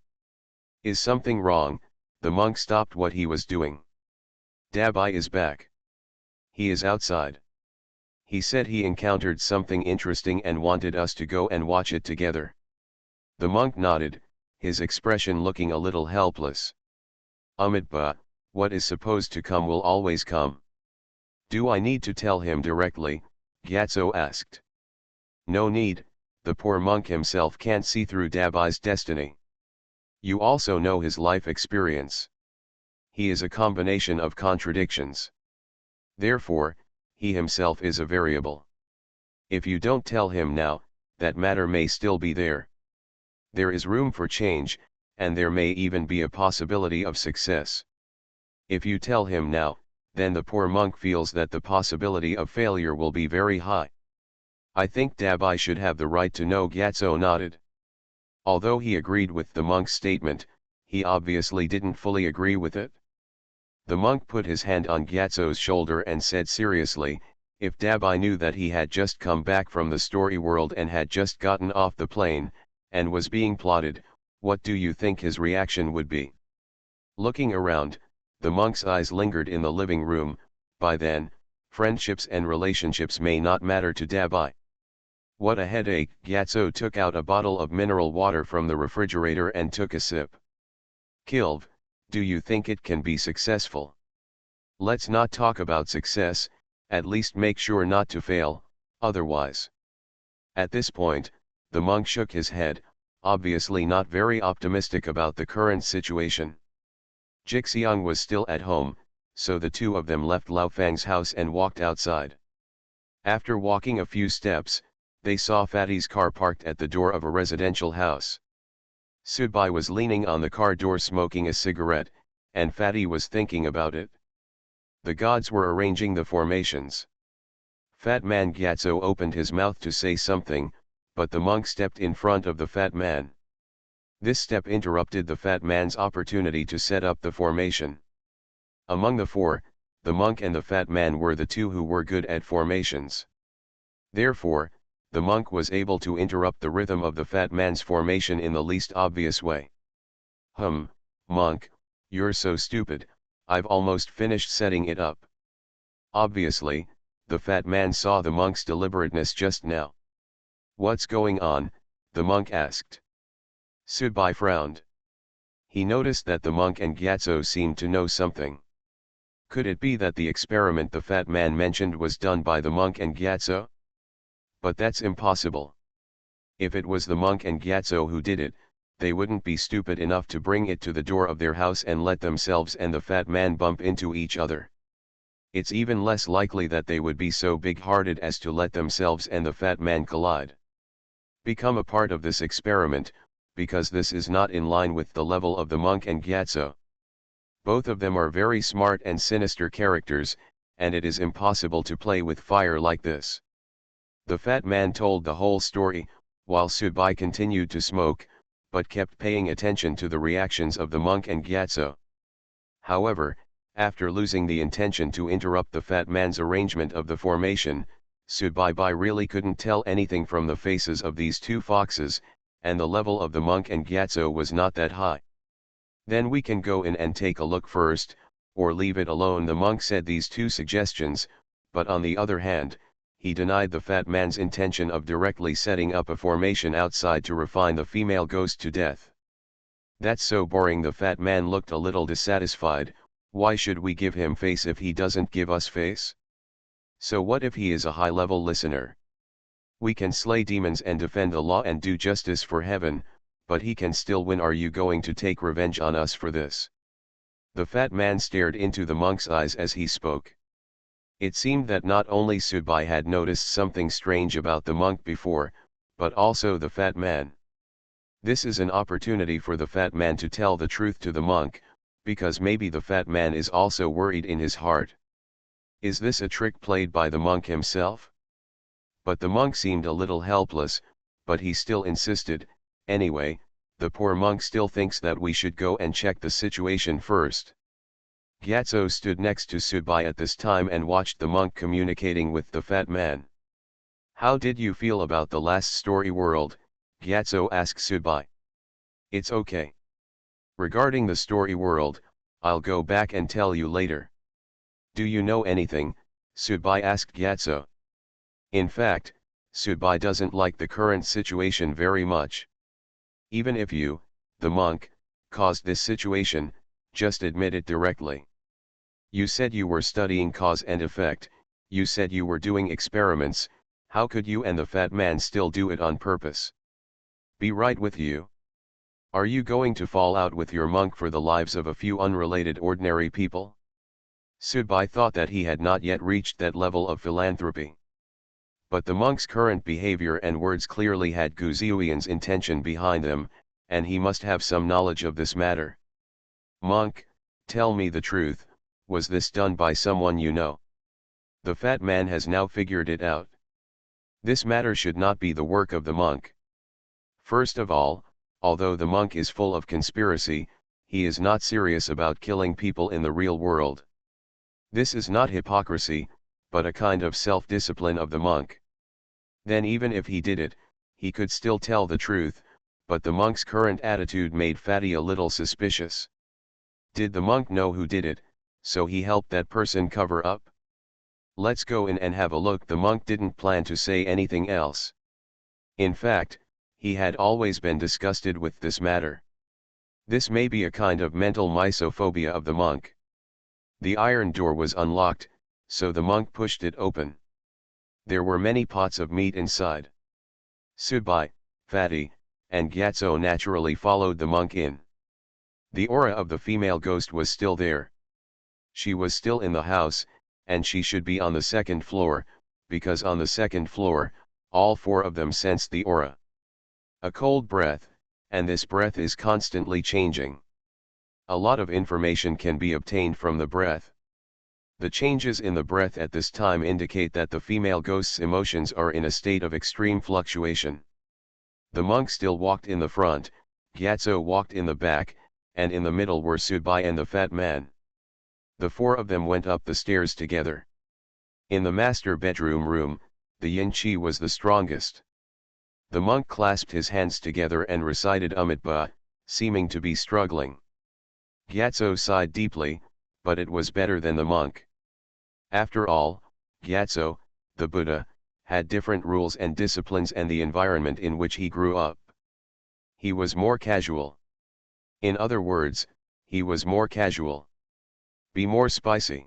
Is something wrong? The monk stopped what he was doing. Dabai is back. He is outside. He said he encountered something interesting and wanted us to go and watch it together. The monk nodded, his expression looking a little helpless. Amitabha, What is supposed to come will always come. Do I need to tell him directly? Gyatso asked. No need, the poor monk himself can't see through Dabai's destiny. You also know his life experience. He is a combination of contradictions. Therefore, he himself is a variable. If you don't tell him now, that matter may still be there. There is room for change, and there may even be a possibility of success. If you tell him now, then the poor monk feels that the possibility of failure will be very high. I think Dabai should have the right to know. Gyatso nodded. Although he agreed with the monk's statement, he obviously didn't fully agree with it. The monk put his hand on Gyatso's shoulder and said seriously, if Dabai knew that he had just come back from the story world and had just gotten off the plane, and was being plotted, what do you think his reaction would be? Looking around, the monk's eyes lingered in the living room. By then, friendships and relationships may not matter to Dabai. What a headache! Gyatso took out a bottle of mineral water from the refrigerator and took a sip. Kilv, do you think it can be successful? Let's not talk about success, at least make sure not to fail, otherwise. At this point, the monk shook his head, obviously not very optimistic about the current situation. Jixiang was still at home, so the two of them left Lao Fang's house and walked outside. After walking a few steps, they saw Fatty's car parked at the door of a residential house. Subai was leaning on the car door smoking a cigarette, and Fatty was thinking about it. The gods were arranging the formations. Fat man Gyatso opened his mouth to say something, but the monk stepped in front of the fat man. This step interrupted the fat man's opportunity to set up the formation. Among the four, the monk and the fat man were the two who were good at formations. Therefore, the monk was able to interrupt the rhythm of the fat man's formation in the least obvious way. Monk, you're so stupid, I've almost finished setting it up. Obviously, the fat man saw the monk's deliberateness just now. What's going on? The monk asked. Subai frowned. He noticed that the monk and Gyatso seemed to know something. Could it be that the experiment the fat man mentioned was done by the monk and Gyatso? But that's impossible. If it was the monk and Gyatso who did it, they wouldn't be stupid enough to bring it to the door of their house and let themselves and the fat man bump into each other. It's even less likely that they would be so big-hearted as to let themselves and the fat man collide. Become a part of this experiment, because this is not in line with the level of the monk and Gyatso. Both of them are very smart and sinister characters, and it is impossible to play with fire like this. The fat man told the whole story, while Subai continued to smoke, but kept paying attention to the reactions of the monk and Gyatso. However, after losing the intention to interrupt the fat man's arrangement of the formation, Subai really couldn't tell anything from the faces of these two foxes, and the level of the monk and Gyatso was not that high. Then we can go in and take a look first, or leave it alone. The monk said these two suggestions, but on the other hand, he denied the fat man's intention of directly setting up a formation outside to refine the female ghost to death. That's so boring. The fat man looked a little dissatisfied. Why should we give him face if he doesn't give us face? So what if he is a high-level listener? We can slay demons and defend the law and do justice for heaven, but he can still win. Are you going to take revenge on us for this? The fat man stared into the monk's eyes as he spoke. It seemed that not only Subai had noticed something strange about the monk before, but also the fat man. This is an opportunity for the fat man to tell the truth to the monk, because maybe the fat man is also worried in his heart. Is this a trick played by the monk himself? But the monk seemed a little helpless, but he still insisted. Anyway, the poor monk still thinks that we should go and check the situation first. Gyatso stood next to Subai at this time and watched the monk communicating with the fat man. How did you feel about the last story world? Gyatso asked Subai. It's okay. Regarding the story world, I'll go back and tell you later. Do you know anything? Subai asked Gyatso. In fact, Subai doesn't like the current situation very much. Even if you, the monk, caused this situation, just admit it directly. You said you were studying cause and effect, you said you were doing experiments, how could you and the fat man still do it on purpose? Be right with you. Are you going to fall out with your monk for the lives of a few unrelated ordinary people? Subai thought that he had not yet reached that level of philanthropy. But the monk's current behavior and words clearly had Guziuian's intention behind them, and he must have some knowledge of this matter. Monk, tell me the truth, was this done by someone you know? The fat man has now figured it out. This matter should not be the work of the monk. First of all, although the monk is full of conspiracy, he is not serious about killing people in the real world. This is not hypocrisy, but a kind of self-discipline of the monk. Then even if he did it, he could still tell the truth, but the monk's current attitude made Fatty a little suspicious. Did the monk know who did it, so he helped that person cover up? Let's go in and have a look. The monk didn't plan to say anything else. In fact, he had always been disgusted with this matter. This may be a kind of mental misophobia of the monk. The iron door was unlocked, so the monk pushed it open. There were many pots of meat inside. Subai, Fatty, and Gyatso naturally followed the monk in. The aura of the female ghost was still there. She was still in the house, and she should be on the second floor, because on the second floor, all four of them sensed the aura. A cold breath, and this breath is constantly changing. A lot of information can be obtained from the breath. The changes in the breath at this time indicate that the female ghost's emotions are in a state of extreme fluctuation. The monk still walked in the front, Gyatso walked in the back, and in the middle were Subai and the fat man. The four of them went up the stairs together. In the master bedroom room, the yin qi was the strongest. The monk clasped his hands together and recited Amitabha, seeming to be struggling. Gyatso sighed deeply, but it was better than the monk. After all, Gyatso, the Buddha, had different rules and disciplines and the environment in which he grew up. He was more casual. In other words, he was more casual. Be more spicy.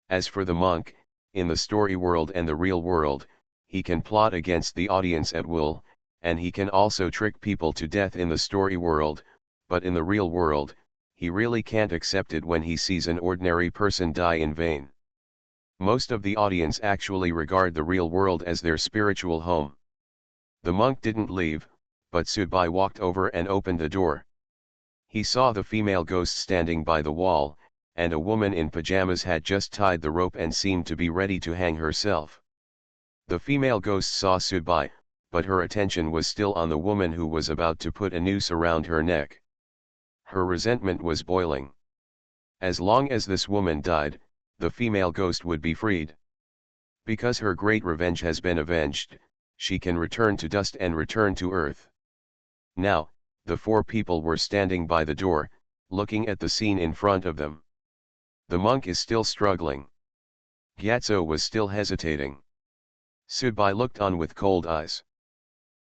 As for the monk, in the story world and the real world, he can plot against the audience at will, and he can also trick people to death in the story world, but in the real world, he really can't accept it when he sees an ordinary person die in vain. Most of the audience actually regard the real world as their spiritual home. The monk didn't leave, but Subai walked over and opened the door. He saw the female ghost standing by the wall, and a woman in pajamas had just tied the rope and seemed to be ready to hang herself. The female ghost saw Subai, but her attention was still on the woman who was about to put a noose around her neck. Her resentment was boiling. As long as this woman died, the female ghost would be freed. Because her great revenge has been avenged, she can return to dust and return to earth. Now, the four people were standing by the door, looking at the scene in front of them. The monk is still struggling. Gyatso was still hesitating. Subai looked on with cold eyes.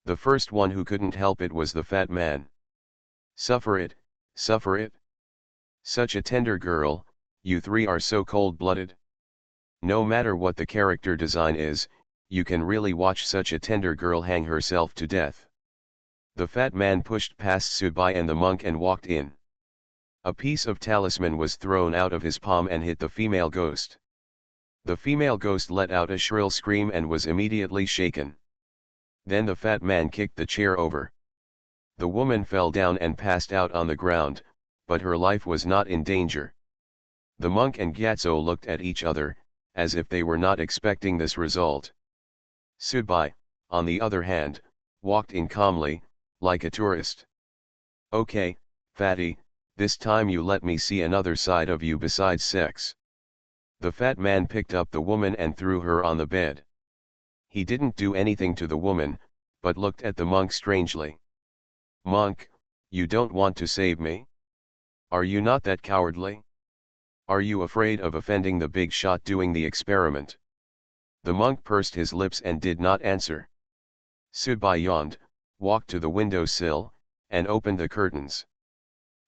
The first one who couldn't help it was the fat man. Suffer it, suffer it. Such a tender girl, you three are so cold-blooded. No matter what the character design is, you can really watch such a tender girl hang herself to death. The fat man pushed past Subai and the monk and walked in. A piece of talisman was thrown out of his palm and hit the female ghost. The female ghost let out a shrill scream and was immediately shaken. Then the fat man kicked the chair over. The woman fell down and passed out on the ground, but her life was not in danger. The monk and Gyatso looked at each other, as if they were not expecting this result. Subai, on the other hand, walked in calmly, like a tourist. Okay, Fatty, this time you let me see another side of you besides sex. The fat man picked up the woman and threw her on the bed. He didn't do anything to the woman, but looked at the monk strangely. Monk, you don't want to save me? Are you not that cowardly? Are you afraid of offending the big shot doing the experiment? The monk pursed his lips and did not answer. Subai yawned, walked to the window sill, and opened the curtains.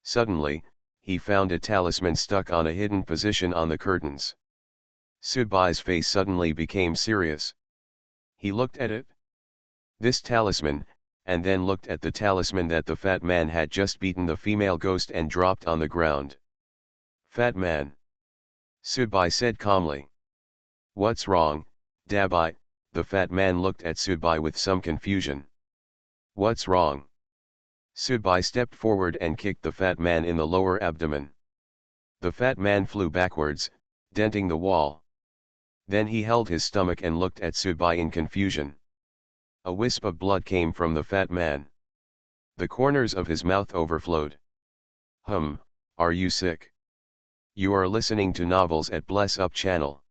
Suddenly, he found a talisman stuck on a hidden position on the curtains. Sudbai's face suddenly became serious. He looked at it. This talisman, and then looked at the talisman that the fat man had just beaten the female ghost and dropped on the ground. "Fat man," Sudbai said calmly. "What's wrong, Dabai?" The fat man looked at Sudbai with some confusion. "What's wrong?" Sudbai stepped forward and kicked the fat man in the lower abdomen. The fat man flew backwards, denting the wall. Then he held his stomach and looked at Sudbai in confusion. A wisp of blood came from the fat man. The corners of his mouth overflowed. Are you sick? You are listening to novels at Bless Up channel.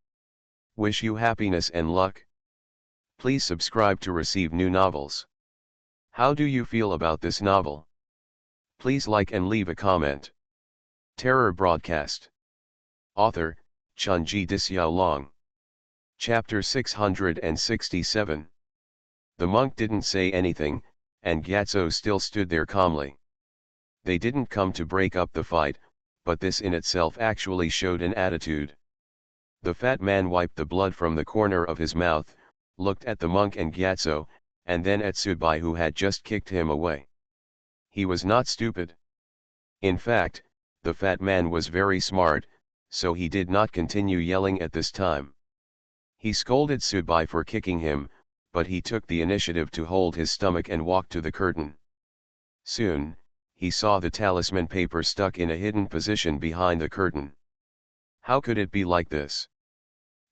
Wish you happiness and luck. Please subscribe to receive new novels. How do you feel about this novel? Please like and leave a comment. Terror Broadcast. Author, Chunji Disyao. Chapter 667. The monk didn't say anything, and Gyatso still stood there calmly. They didn't come to break up the fight, but this in itself actually showed an attitude. The fat man wiped the blood from the corner of his mouth, looked at the monk and Gyatso, and then at Sudbai who had just kicked him away. He was not stupid. In fact, the fat man was very smart, so he did not continue yelling at this time. He scolded Sudbai for kicking him, but he took the initiative to hold his stomach and walk to the curtain. Soon, he saw the talisman paper stuck in a hidden position behind the curtain. How could it be like this?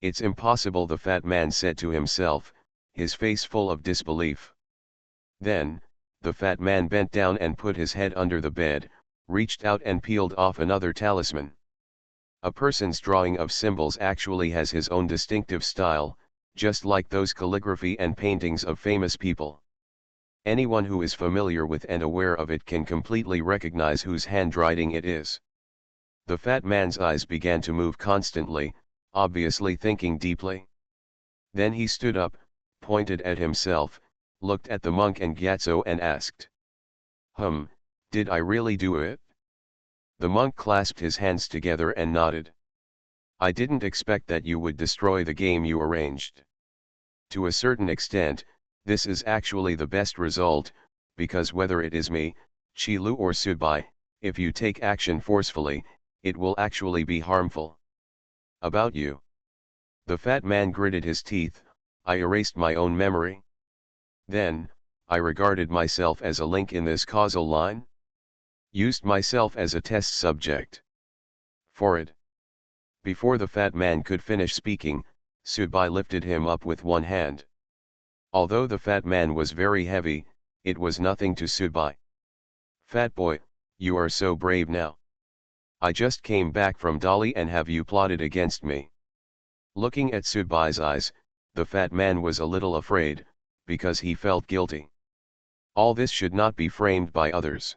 It's impossible, the fat man said to himself, his face full of disbelief. Then, the fat man bent down and put his head under the bed, reached out and peeled off another talisman. A person's drawing of symbols actually has his own distinctive style, just like those calligraphy and paintings of famous people. Anyone who is familiar with and aware of it can completely recognize whose handwriting it is. The fat man's eyes began to move constantly, obviously thinking deeply. Then he stood up, pointed at himself, looked at the monk and Gyatso and asked, Did I really do it? The monk clasped his hands together and nodded. I didn't expect that you would destroy the game you arranged. To a certain extent, this is actually the best result, because whether it is me, Qilu or Sudbai, if you take action forcefully, it will actually be harmful. About you. The fat man gritted his teeth. I erased my own memory. Then, I regarded myself as a link in this causal line. Used myself as a test subject. For it. Before the fat man could finish speaking, Sudbai lifted him up with one hand. Although the fat man was very heavy, it was nothing to Sudbai. Fat boy, you are so brave now. I just came back from Dali and have you plotted against me. Looking at Sudbai's eyes, the fat man was a little afraid, because he felt guilty. All this should not be framed by others.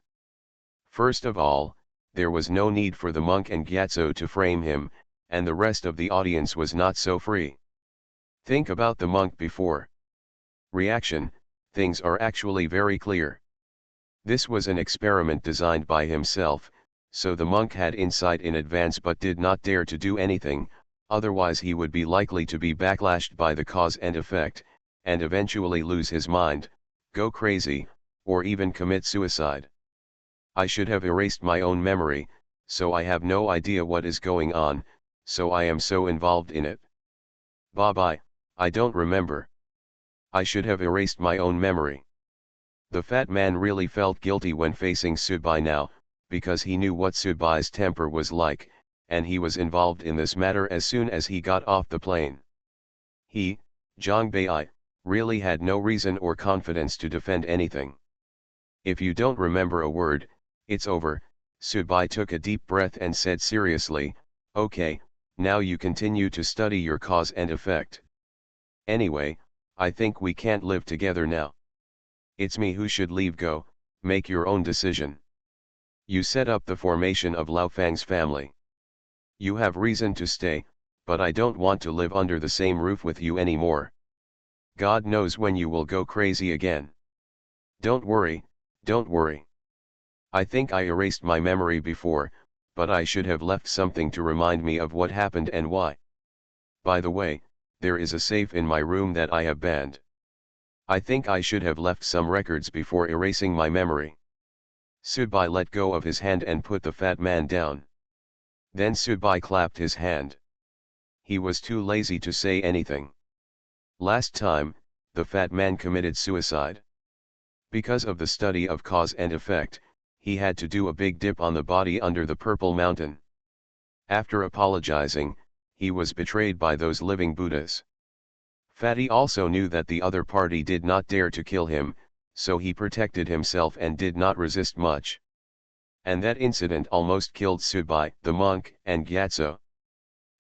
First of all, there was no need for the monk and Gyatso to frame him, and the rest of the audience was not so free. Think about the monk before. Reaction, things are actually very clear. This was an experiment designed by himself, so the monk had insight in advance but did not dare to do anything, otherwise he would be likely to be backlashed by the cause and effect, and eventually lose his mind, go crazy, or even commit suicide. I should have erased my own memory, so I have no idea what is going on, so I am so involved in it. Bye-bye, I don't remember. I should have erased my own memory. The fat man really felt guilty when facing Sudbai now, because he knew what Sudbai's temper was like, and he was involved in this matter as soon as he got off the plane. He, Zhang Bei, really had no reason or confidence to defend anything. If you don't remember a word, it's over. Sudbai took a deep breath and said seriously, okay, now you continue to study your cause and effect. Anyway, I think we can't live together now. It's me who should leave. Go, make your own decision. You set up the formation of Lao Fang's family. You have reason to stay, but I don't want to live under the same roof with you anymore. God knows when you will go crazy again. Don't worry, don't worry. I think I erased my memory before, but I should have left something to remind me of what happened and why. By the way, there is a safe in my room that I have banned. I think I should have left some records before erasing my memory. Sudbai let go of his hand and put the fat man down. Then Sudbai clapped his hand. He was too lazy to say anything. Last time, the fat man committed suicide. Because of the study of cause and effect, he had to do a big dip on the body under the purple mountain. After apologizing, he was betrayed by those living Buddhas. Fatty also knew that the other party did not dare to kill him, so he protected himself and did not resist much. And that incident almost killed Sudbai, the monk, and Gyatso.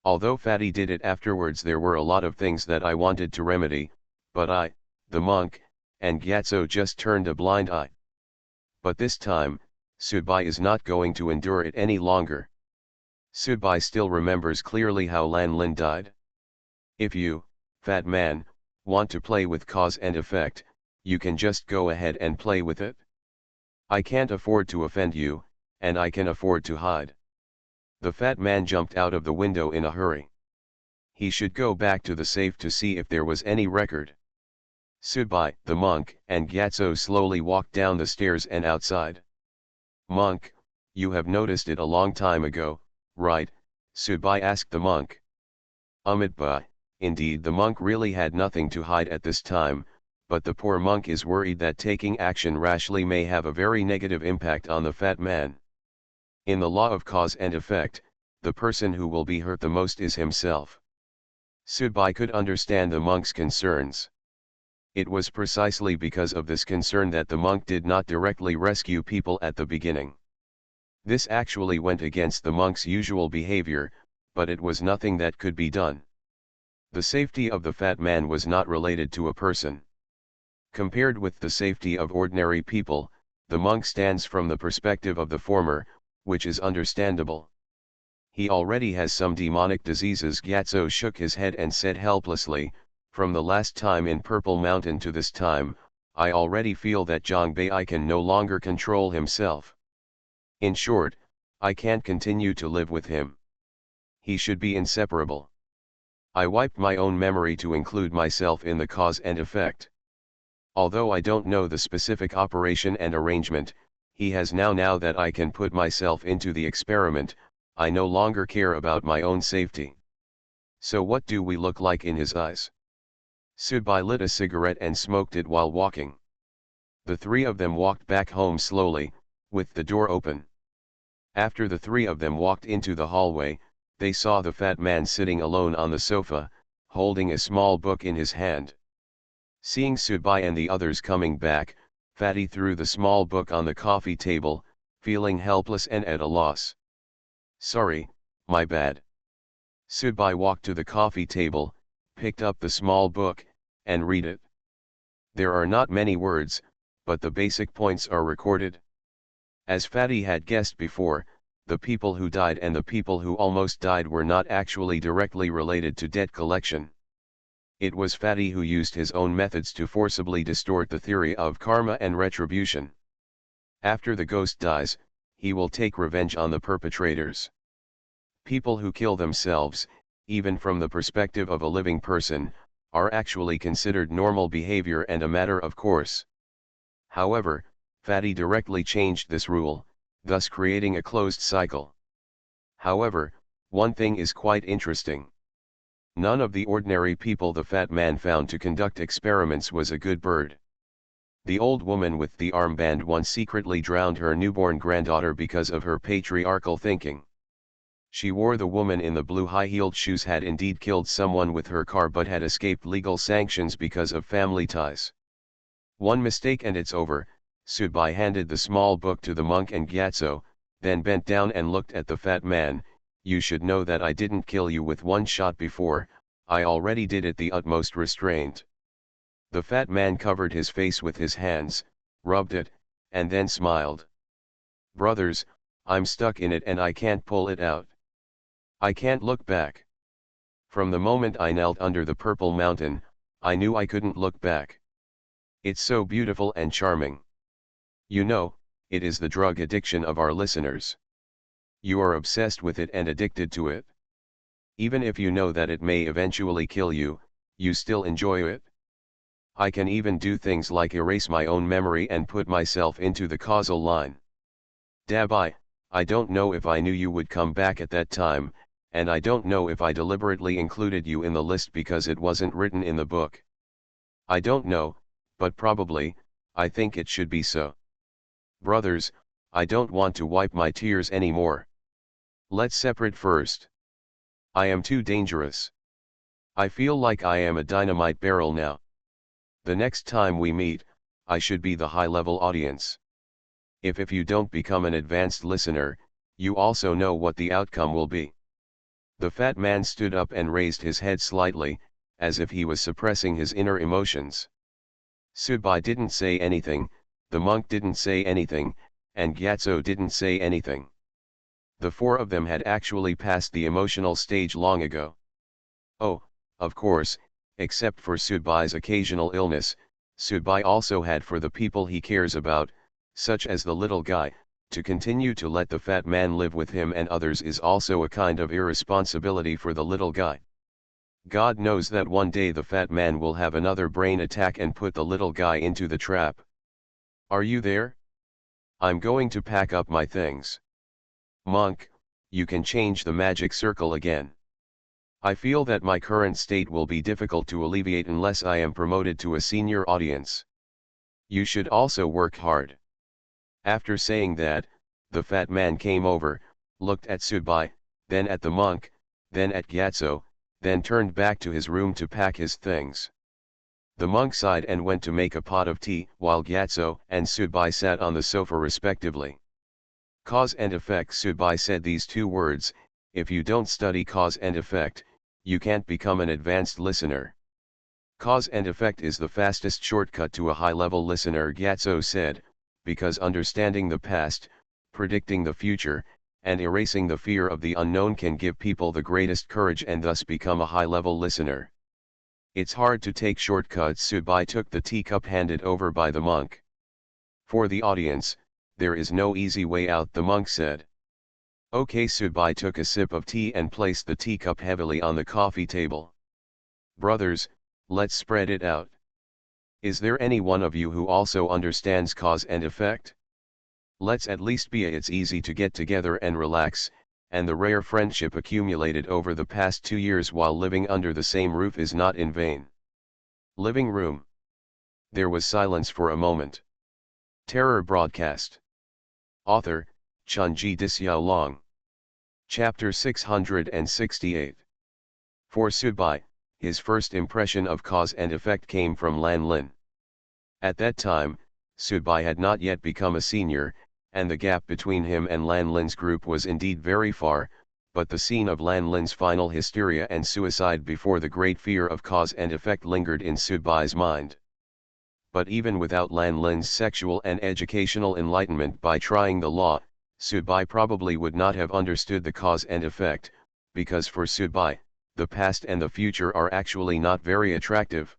Although Fatty did it afterwards, there were a lot of things that I wanted to remedy, but I, the monk, and Gyatso just turned a blind eye. But this time, Sudbai is not going to endure it any longer. Sudbai still remembers clearly how Lan Lin died. If you, fat man, want to play with cause and effect, you can just go ahead and play with it. I can't afford to offend you, and I can afford to hide. The fat man jumped out of the window in a hurry. He should go back to the safe to see if there was any record. Sudbai, the monk, and Gyatso slowly walked down the stairs and outside. Monk, you have noticed it a long time ago, right? Sudbai asked the monk. Amitabha, indeed the monk really had nothing to hide at this time, but the poor monk is worried that taking action rashly may have a very negative impact on the fat man. In the law of cause and effect, the person who will be hurt the most is himself. Sudbai could understand the monk's concerns. It was precisely because of this concern that the monk did not directly rescue people at the beginning. This actually went against the monk's usual behavior, but it was nothing that could be done. The safety of the fat man was not related to a person. Compared with the safety of ordinary people, the monk stands from the perspective of the former, which is understandable. He already has some demonic diseases. Gyatso shook his head and said helplessly, from the last time in Purple Mountain to this time, I already feel that Zhongbei can no longer control himself. In short, I can't continue to live with him. He should be inseparable. I wiped my own memory to include myself in the cause and effect. Although I don't know the specific operation and arrangement, he has now that I can put myself into the experiment, I no longer care about my own safety. So what do we look like in his eyes? Sudbai lit a cigarette and smoked it while walking. The three of them walked back home slowly, with the door open. After the three of them walked into the hallway, they saw the fat man sitting alone on the sofa, holding a small book in his hand. Seeing Sudbai and the others coming back, Fatty threw the small book on the coffee table, feeling helpless and at a loss. Sorry, my bad. Sudbai walked to the coffee table, picked up the small book, and read it. There are not many words, but the basic points are recorded. As Fatty had guessed before, the people who died and the people who almost died were not actually directly related to debt collection. It was Fatty who used his own methods to forcibly distort the theory of karma and retribution. After the ghost dies, he will take revenge on the perpetrators. People who kill themselves, even from the perspective of a living person, are actually considered normal behavior and a matter of course. However, Fatty directly changed this rule, thus creating a closed cycle. However, one thing is quite interesting. None of the ordinary people the fat man found to conduct experiments was a good bird. The old woman with the armband once secretly drowned her newborn granddaughter because of her patriarchal thinking. She wore the woman in the blue high-heeled shoes had indeed killed someone with her car but had escaped legal sanctions because of family ties. One mistake and it's over. Sudbai handed the small book to the monk and Gyatso, then bent down and looked at the fat man. You should know that I didn't kill you with one shot before, I already did it the utmost restraint. The fat man covered his face with his hands, rubbed it, and then smiled. Brothers, I'm stuck in it and I can't pull it out. I can't look back. From the moment I knelt under the purple mountain, I knew I couldn't look back. It's so beautiful and charming. You know, it is the drug addiction of our listeners. You are obsessed with it and addicted to it. Even if you know that it may eventually kill you, you still enjoy it. I can even do things like erase my own memory and put myself into the causal line. Dab I don't know if I knew you would come back at that time, and I don't know if I deliberately included you in the list because it wasn't written in the book. I don't know, but probably, I think it should be so. Brothers, I don't want to wipe my tears anymore. Let's separate first. I am too dangerous. I feel like I am a dynamite barrel now. The next time we meet, I should be the high-level audience. If you don't become an advanced listener, you also know what the outcome will be. The fat man stood up and raised his head slightly, as if he was suppressing his inner emotions. Subai didn't say anything, the monk didn't say anything, and Gyatso didn't say anything. The four of them had actually passed the emotional stage long ago. Oh, of course, except for Subai's occasional illness, Subai also had for the people he cares about, such as the little guy, to continue to let the fat man live with him and others is also a kind of irresponsibility for the little guy. God knows that one day the fat man will have another brain attack and put the little guy into the trap. Are you there? I'm going to pack up my things. Monk, you can change the magic circle again. I feel that my current state will be difficult to alleviate unless I am promoted to a senior audience. You should also work hard. After saying that, the fat man came over, looked at Subai, then at the monk, then at Gyatso, then turned back to his room to pack his things. The monk sighed and went to make a pot of tea, while Gyatso and Subai sat on the sofa respectively. Cause and effect. Subai said these two words: if you don't study cause and effect, you can't become an advanced listener. Cause and effect is the fastest shortcut to a high-level listener, Gyatso said, because understanding the past, predicting the future, and erasing the fear of the unknown can give people the greatest courage and thus become a high-level listener. It's hard to take shortcuts. Subai took the teacup handed over by the monk. For the audience, there is no easy way out, the monk said. Okay. Subai took a sip of tea and placed the teacup heavily on the coffee table. Brothers, let's spread it out. Is there any one of you who also understands cause and effect? Let's at least be. It's easy to get together and relax, and the rare friendship accumulated over the past 2 years while living under the same roof is not in vain. Living room. There was silence for a moment. Terror broadcast. Author, Chunji Dixiaolong. Chapter 668. For Subai, his first impression of cause and effect came from Lan Lin. At that time, Subai had not yet become a senior, and the gap between him and Lan Lin's group was indeed very far, but the scene of Lan Lin's final hysteria and suicide before the great fear of cause and effect lingered in Subai's mind. But even without Lan Lin's sexual and educational enlightenment by trying the law, Subai probably would not have understood the cause and effect, because for Subai, the past and the future are actually not very attractive.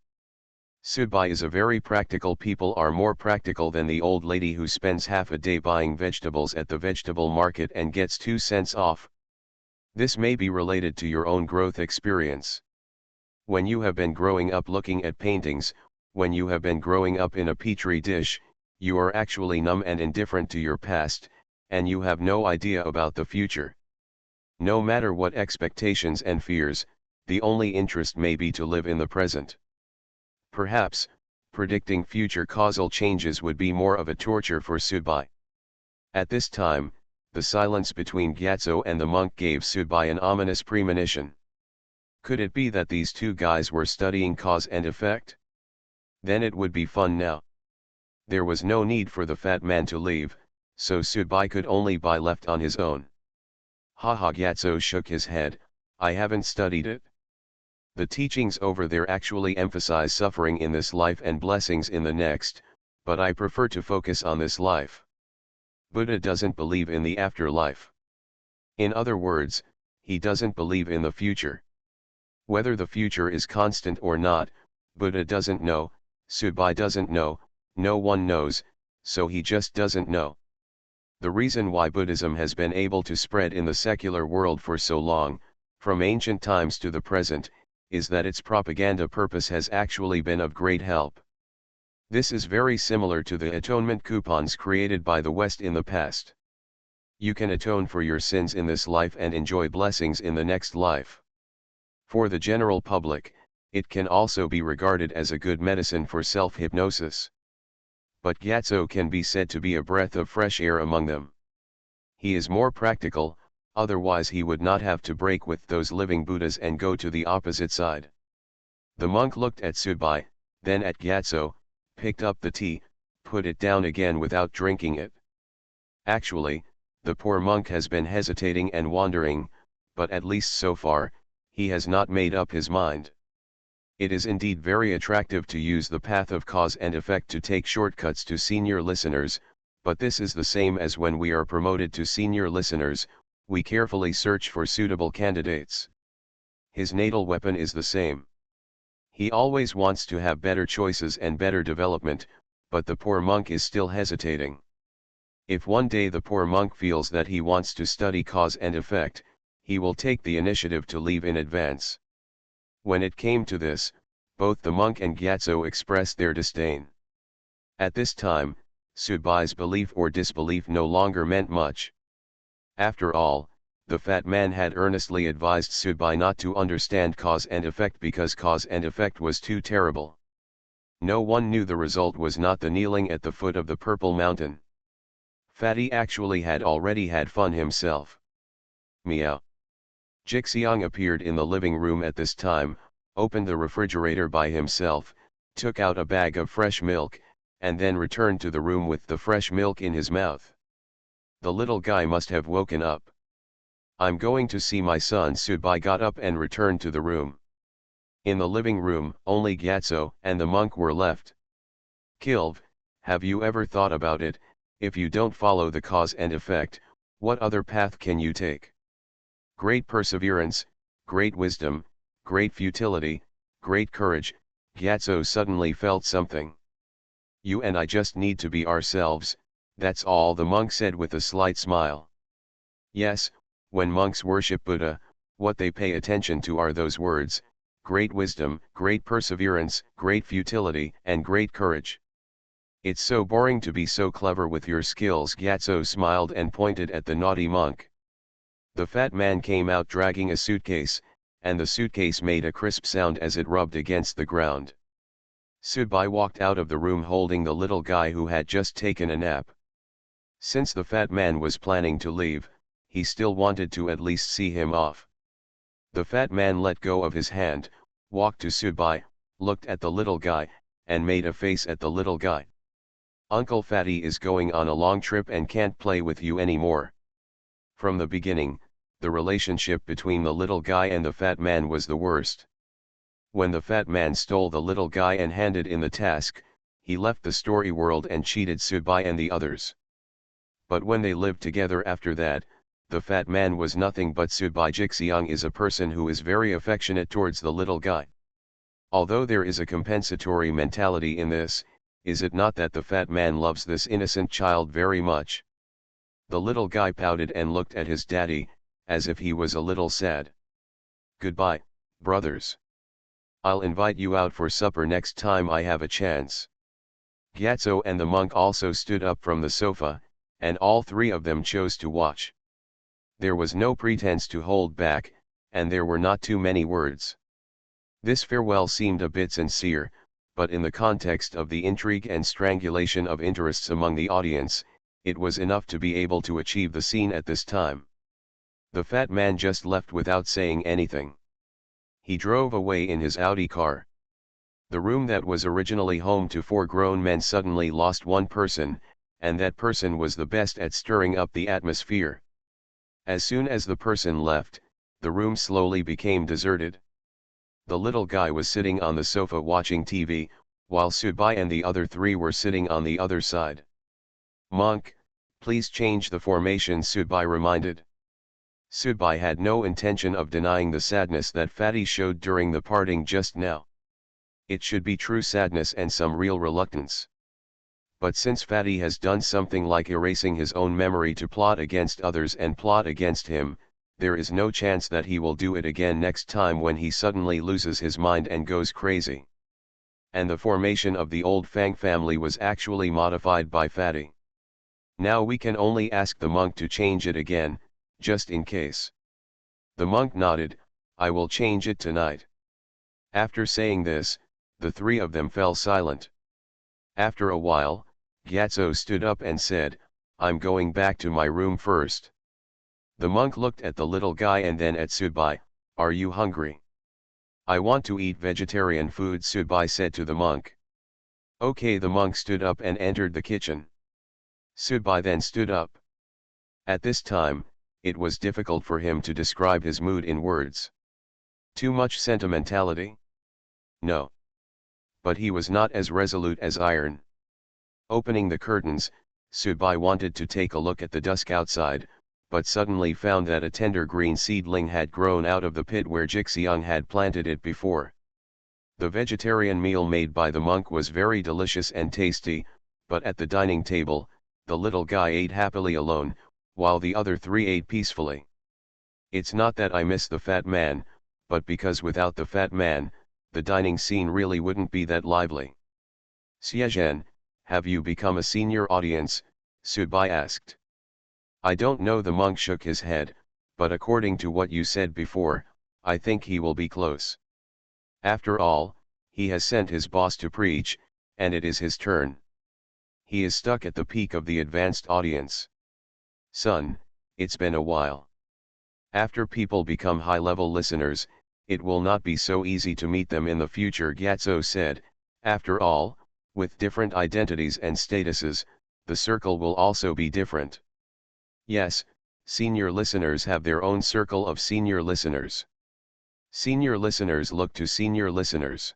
Subai is a very practical. People are more practical than the old lady who spends half a day buying vegetables at the vegetable market and gets 2 cents off. This may be related to your own growth experience. When you have been growing up looking at paintings, when you have been growing up in a petri dish, you are actually numb and indifferent to your past, and you have no idea about the future. No matter what expectations and fears, the only interest may be to live in the present. Perhaps, predicting future causal changes would be more of a torture for Subai. At this time, the silence between Gyatso and the monk gave Subai an ominous premonition. Could it be that these two guys were studying cause and effect? Then it would be fun now. There was no need for the fat man to leave, so Subai could only be left on his own. Haha. Gyatso shook his head. I haven't studied it. The teachings over there actually emphasize suffering in this life and blessings in the next, but I prefer to focus on this life. Buddha doesn't believe in the afterlife. In other words, he doesn't believe in the future. Whether the future is constant or not, Buddha doesn't know, Subai doesn't know, no one knows, so he just doesn't know. The reason why Buddhism has been able to spread in the secular world for so long, from ancient times to the present, is that its propaganda purpose has actually been of great help. This is very similar to the atonement coupons created by the West in the past. You can atone for your sins in this life and enjoy blessings in the next life. For the general public, it can also be regarded as a good medicine for self-hypnosis. But Gyatso can be said to be a breath of fresh air among them. He is more practical, otherwise he would not have to break with those living Buddhas and go to the opposite side. The monk looked at Sudbai, then at Gyatso, picked up the tea, put it down again without drinking it. Actually, the poor monk has been hesitating and wandering, but at least so far, he has not made up his mind. It is indeed very attractive to use the path of cause and effect to take shortcuts to senior listeners, but this is the same as when we are promoted to senior listeners, we carefully search for suitable candidates. His natal weapon is the same. He always wants to have better choices and better development, but the poor monk is still hesitating. If one day the poor monk feels that he wants to study cause and effect, he will take the initiative to leave in advance. When it came to this, both the monk and Gyatso expressed their disdain. At this time, Sudbai's belief or disbelief no longer meant much. After all, the fat man had earnestly advised Sudbai not to understand cause and effect because cause and effect was too terrible. No one knew the result was not the kneeling at the foot of the Purple Mountain. Fatty actually had already had fun himself. Meow. Jixiang appeared in the living room at this time, opened the refrigerator by himself, took out a bag of fresh milk, and then returned to the room with the fresh milk in his mouth. The little guy must have woken up. I'm going to see my son. Sudbai got up and returned to the room. In the living room, only Gyatso and the monk were left. Kilv, have you ever thought about it? If you don't follow the cause and effect, what other path can you take? Great perseverance, great wisdom, great futility, great courage. Gyatso suddenly felt something. You and I just need to be ourselves, that's all, the monk said with a slight smile. Yes, when monks worship Buddha, what they pay attention to are those words: great wisdom, great perseverance, great futility, and great courage. It's so boring to be so clever with your skills. Gyatso smiled and pointed at the naughty monk. The fat man came out dragging a suitcase, and the suitcase made a crisp sound as it rubbed against the ground. Sudbai walked out of the room holding the little guy who had just taken a nap. Since the fat man was planning to leave, he still wanted to at least see him off. The fat man let go of his hand, walked to Sudbai, looked at the little guy, and made a face at the little guy. Uncle Fatty is going on a long trip and can't play with you anymore. From the beginning, the relationship between the little guy and the fat man was the worst. When the fat man stole the little guy and handed in the task, he left the story world and cheated Sudbai and the others. But when they lived together after that, the fat man was nothing but Sudbai. Jixiang is a person who is very affectionate towards the little guy. Although there is a compensatory mentality in this, is it not that the fat man loves this innocent child very much? The little guy pouted and looked at his daddy, as if he was a little sad. Goodbye, brothers. I'll invite you out for supper next time I have a chance. Gyatso and the monk also stood up from the sofa, and all three of them chose to watch. There was no pretense to hold back, and there were not too many words. This farewell seemed a bit sincere, but in the context of the intrigue and strangulation of interests among the audience, it was enough to be able to achieve the scene at this time. The fat man just left without saying anything. He drove away in his Audi car. The room that was originally home to 4 grown men suddenly lost one person, and that person was the best at stirring up the atmosphere. As soon as the person left, the room slowly became deserted. The little guy was sitting on the sofa watching TV, while Sudbai and the other 3 were sitting on the other side. Monk, please change the formation, Sudbai reminded. Sudbai had no intention of denying the sadness that Fatty showed during the parting just now. It should be true sadness and some real reluctance. But since Fatty has done something like erasing his own memory to plot against others and plot against him, there is no chance that he will do it again next time when he suddenly loses his mind and goes crazy. And the formation of the old Fang family was actually modified by Fatty. Now we can only ask the monk to change it again, just in case. The monk nodded, I will change it tonight. After saying this, the three of them fell silent. After a while, Gyatso stood up and said, I'm going back to my room first. The monk looked at the little guy and then at Subai, are you hungry? I want to eat vegetarian food, Subai said to the monk. Okay, the monk stood up and entered the kitchen. Subai then stood up. At this time, it was difficult for him to describe his mood in words. Too much sentimentality? No. But he was not as resolute as iron. Opening the curtains, Subai wanted to take a look at the dusk outside, but suddenly found that a tender green seedling had grown out of the pit where Jixiang had planted it before. The vegetarian meal made by the monk was very delicious and tasty, but at the dining table, the little guy ate happily alone, while the other three ate peacefully. It's not that I miss the fat man, but because without the fat man, the dining scene really wouldn't be that lively. Xiezhen, have you become a senior audience? Subai asked. I don't know, the monk shook his head, but according to what you said before, I think he will be close. After all, he has sent his boss to preach, and it is his turn. He is stuck at the peak of the advanced audience. Son, it's been a while. After people become high-level listeners, it will not be so easy to meet them in the future, Gyatso said. After all, with different identities and statuses, the circle will also be different. Yes, senior listeners have their own circle of senior listeners. Senior listeners look to senior listeners.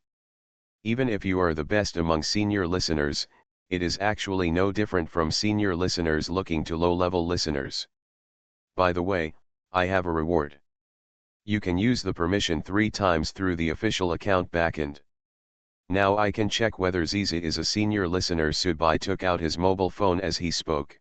Even if you are the best among senior listeners, it is actually no different from senior listeners looking to low-level listeners. By the way, I have a reward. You can use the permission 3 times through the official account backend. Now I can check whether Ziza is a senior listener. Subai took out his mobile phone as he spoke.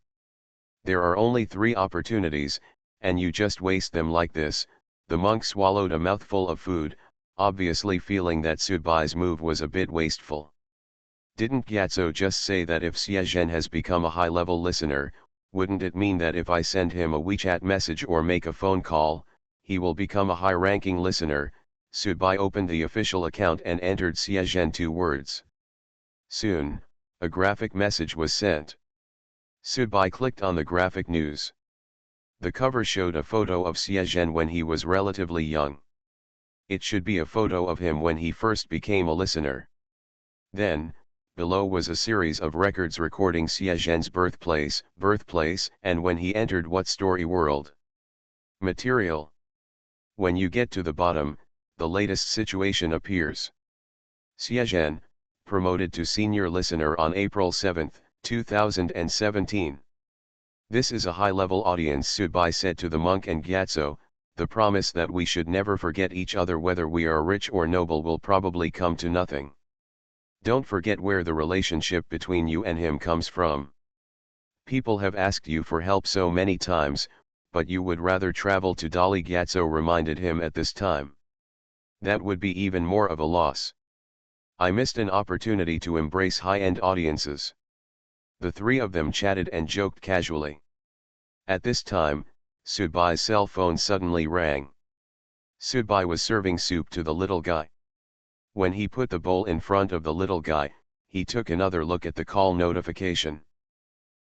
There are only 3 opportunities, and you just waste them like this. The monk swallowed a mouthful of food, obviously feeling that Subai's move was a bit wasteful. Didn't Gyatso just say that if Xiezhen has become a high-level listener, wouldn't it mean that if I send him a WeChat message or make a phone call, he will become a high-ranking listener? Subai opened the official account and entered Xiezhen 2 words. Soon, a graphic message was sent. Subai clicked on the graphic news. The cover showed a photo of Xiezhen when he was relatively young. It should be a photo of him when he first became a listener. Then, below was a series of records recording Xiezhen's birthplace, and when he entered what story world. Material. When you get to the bottom, the latest situation appears. Xiezhen, promoted to senior listener on April 7, 2017. This is a high-level audience, Subai said to the monk and Gyatso. The promise that we should never forget each other whether we are rich or noble will probably come to nothing. Don't forget where the relationship between you and him comes from. People have asked you for help so many times, but you would rather travel to Dali, Gyatso reminded him at this time. That would be even more of a loss. I missed an opportunity to embrace high-end audiences. The 3 of them chatted and joked casually. At this time, Subai's cell phone suddenly rang. Subai was serving soup to the little guy. When he put the bowl in front of the little guy, he took another look at the call notification.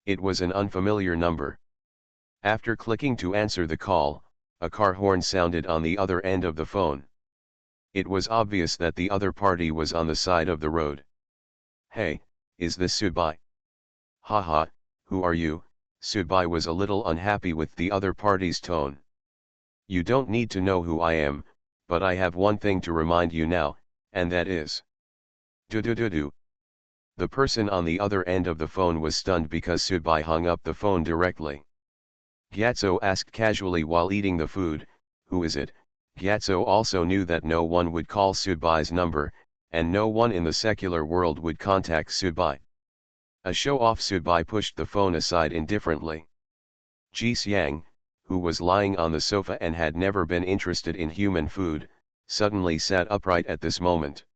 It was an unfamiliar number. After clicking to answer the call, a car horn sounded on the other end of the phone. It was obvious that the other party was on the side of the road. Hey, is this Subai? Haha, who are you? Subai was a little unhappy with the other party's tone. You don't need to know who I am, but I have one thing to remind you now, and that is. Do. The person on the other end of the phone was stunned because Subai hung up the phone directly. Gyatso asked casually while eating the food, who is it? Gyatso also knew that no one would call Subai's number, and no one in the secular world would contact Subai. A show-off Subai pushed the phone aside indifferently. Ji Xiang, who was lying on the sofa and had never been interested in human food, suddenly sat upright at this moment.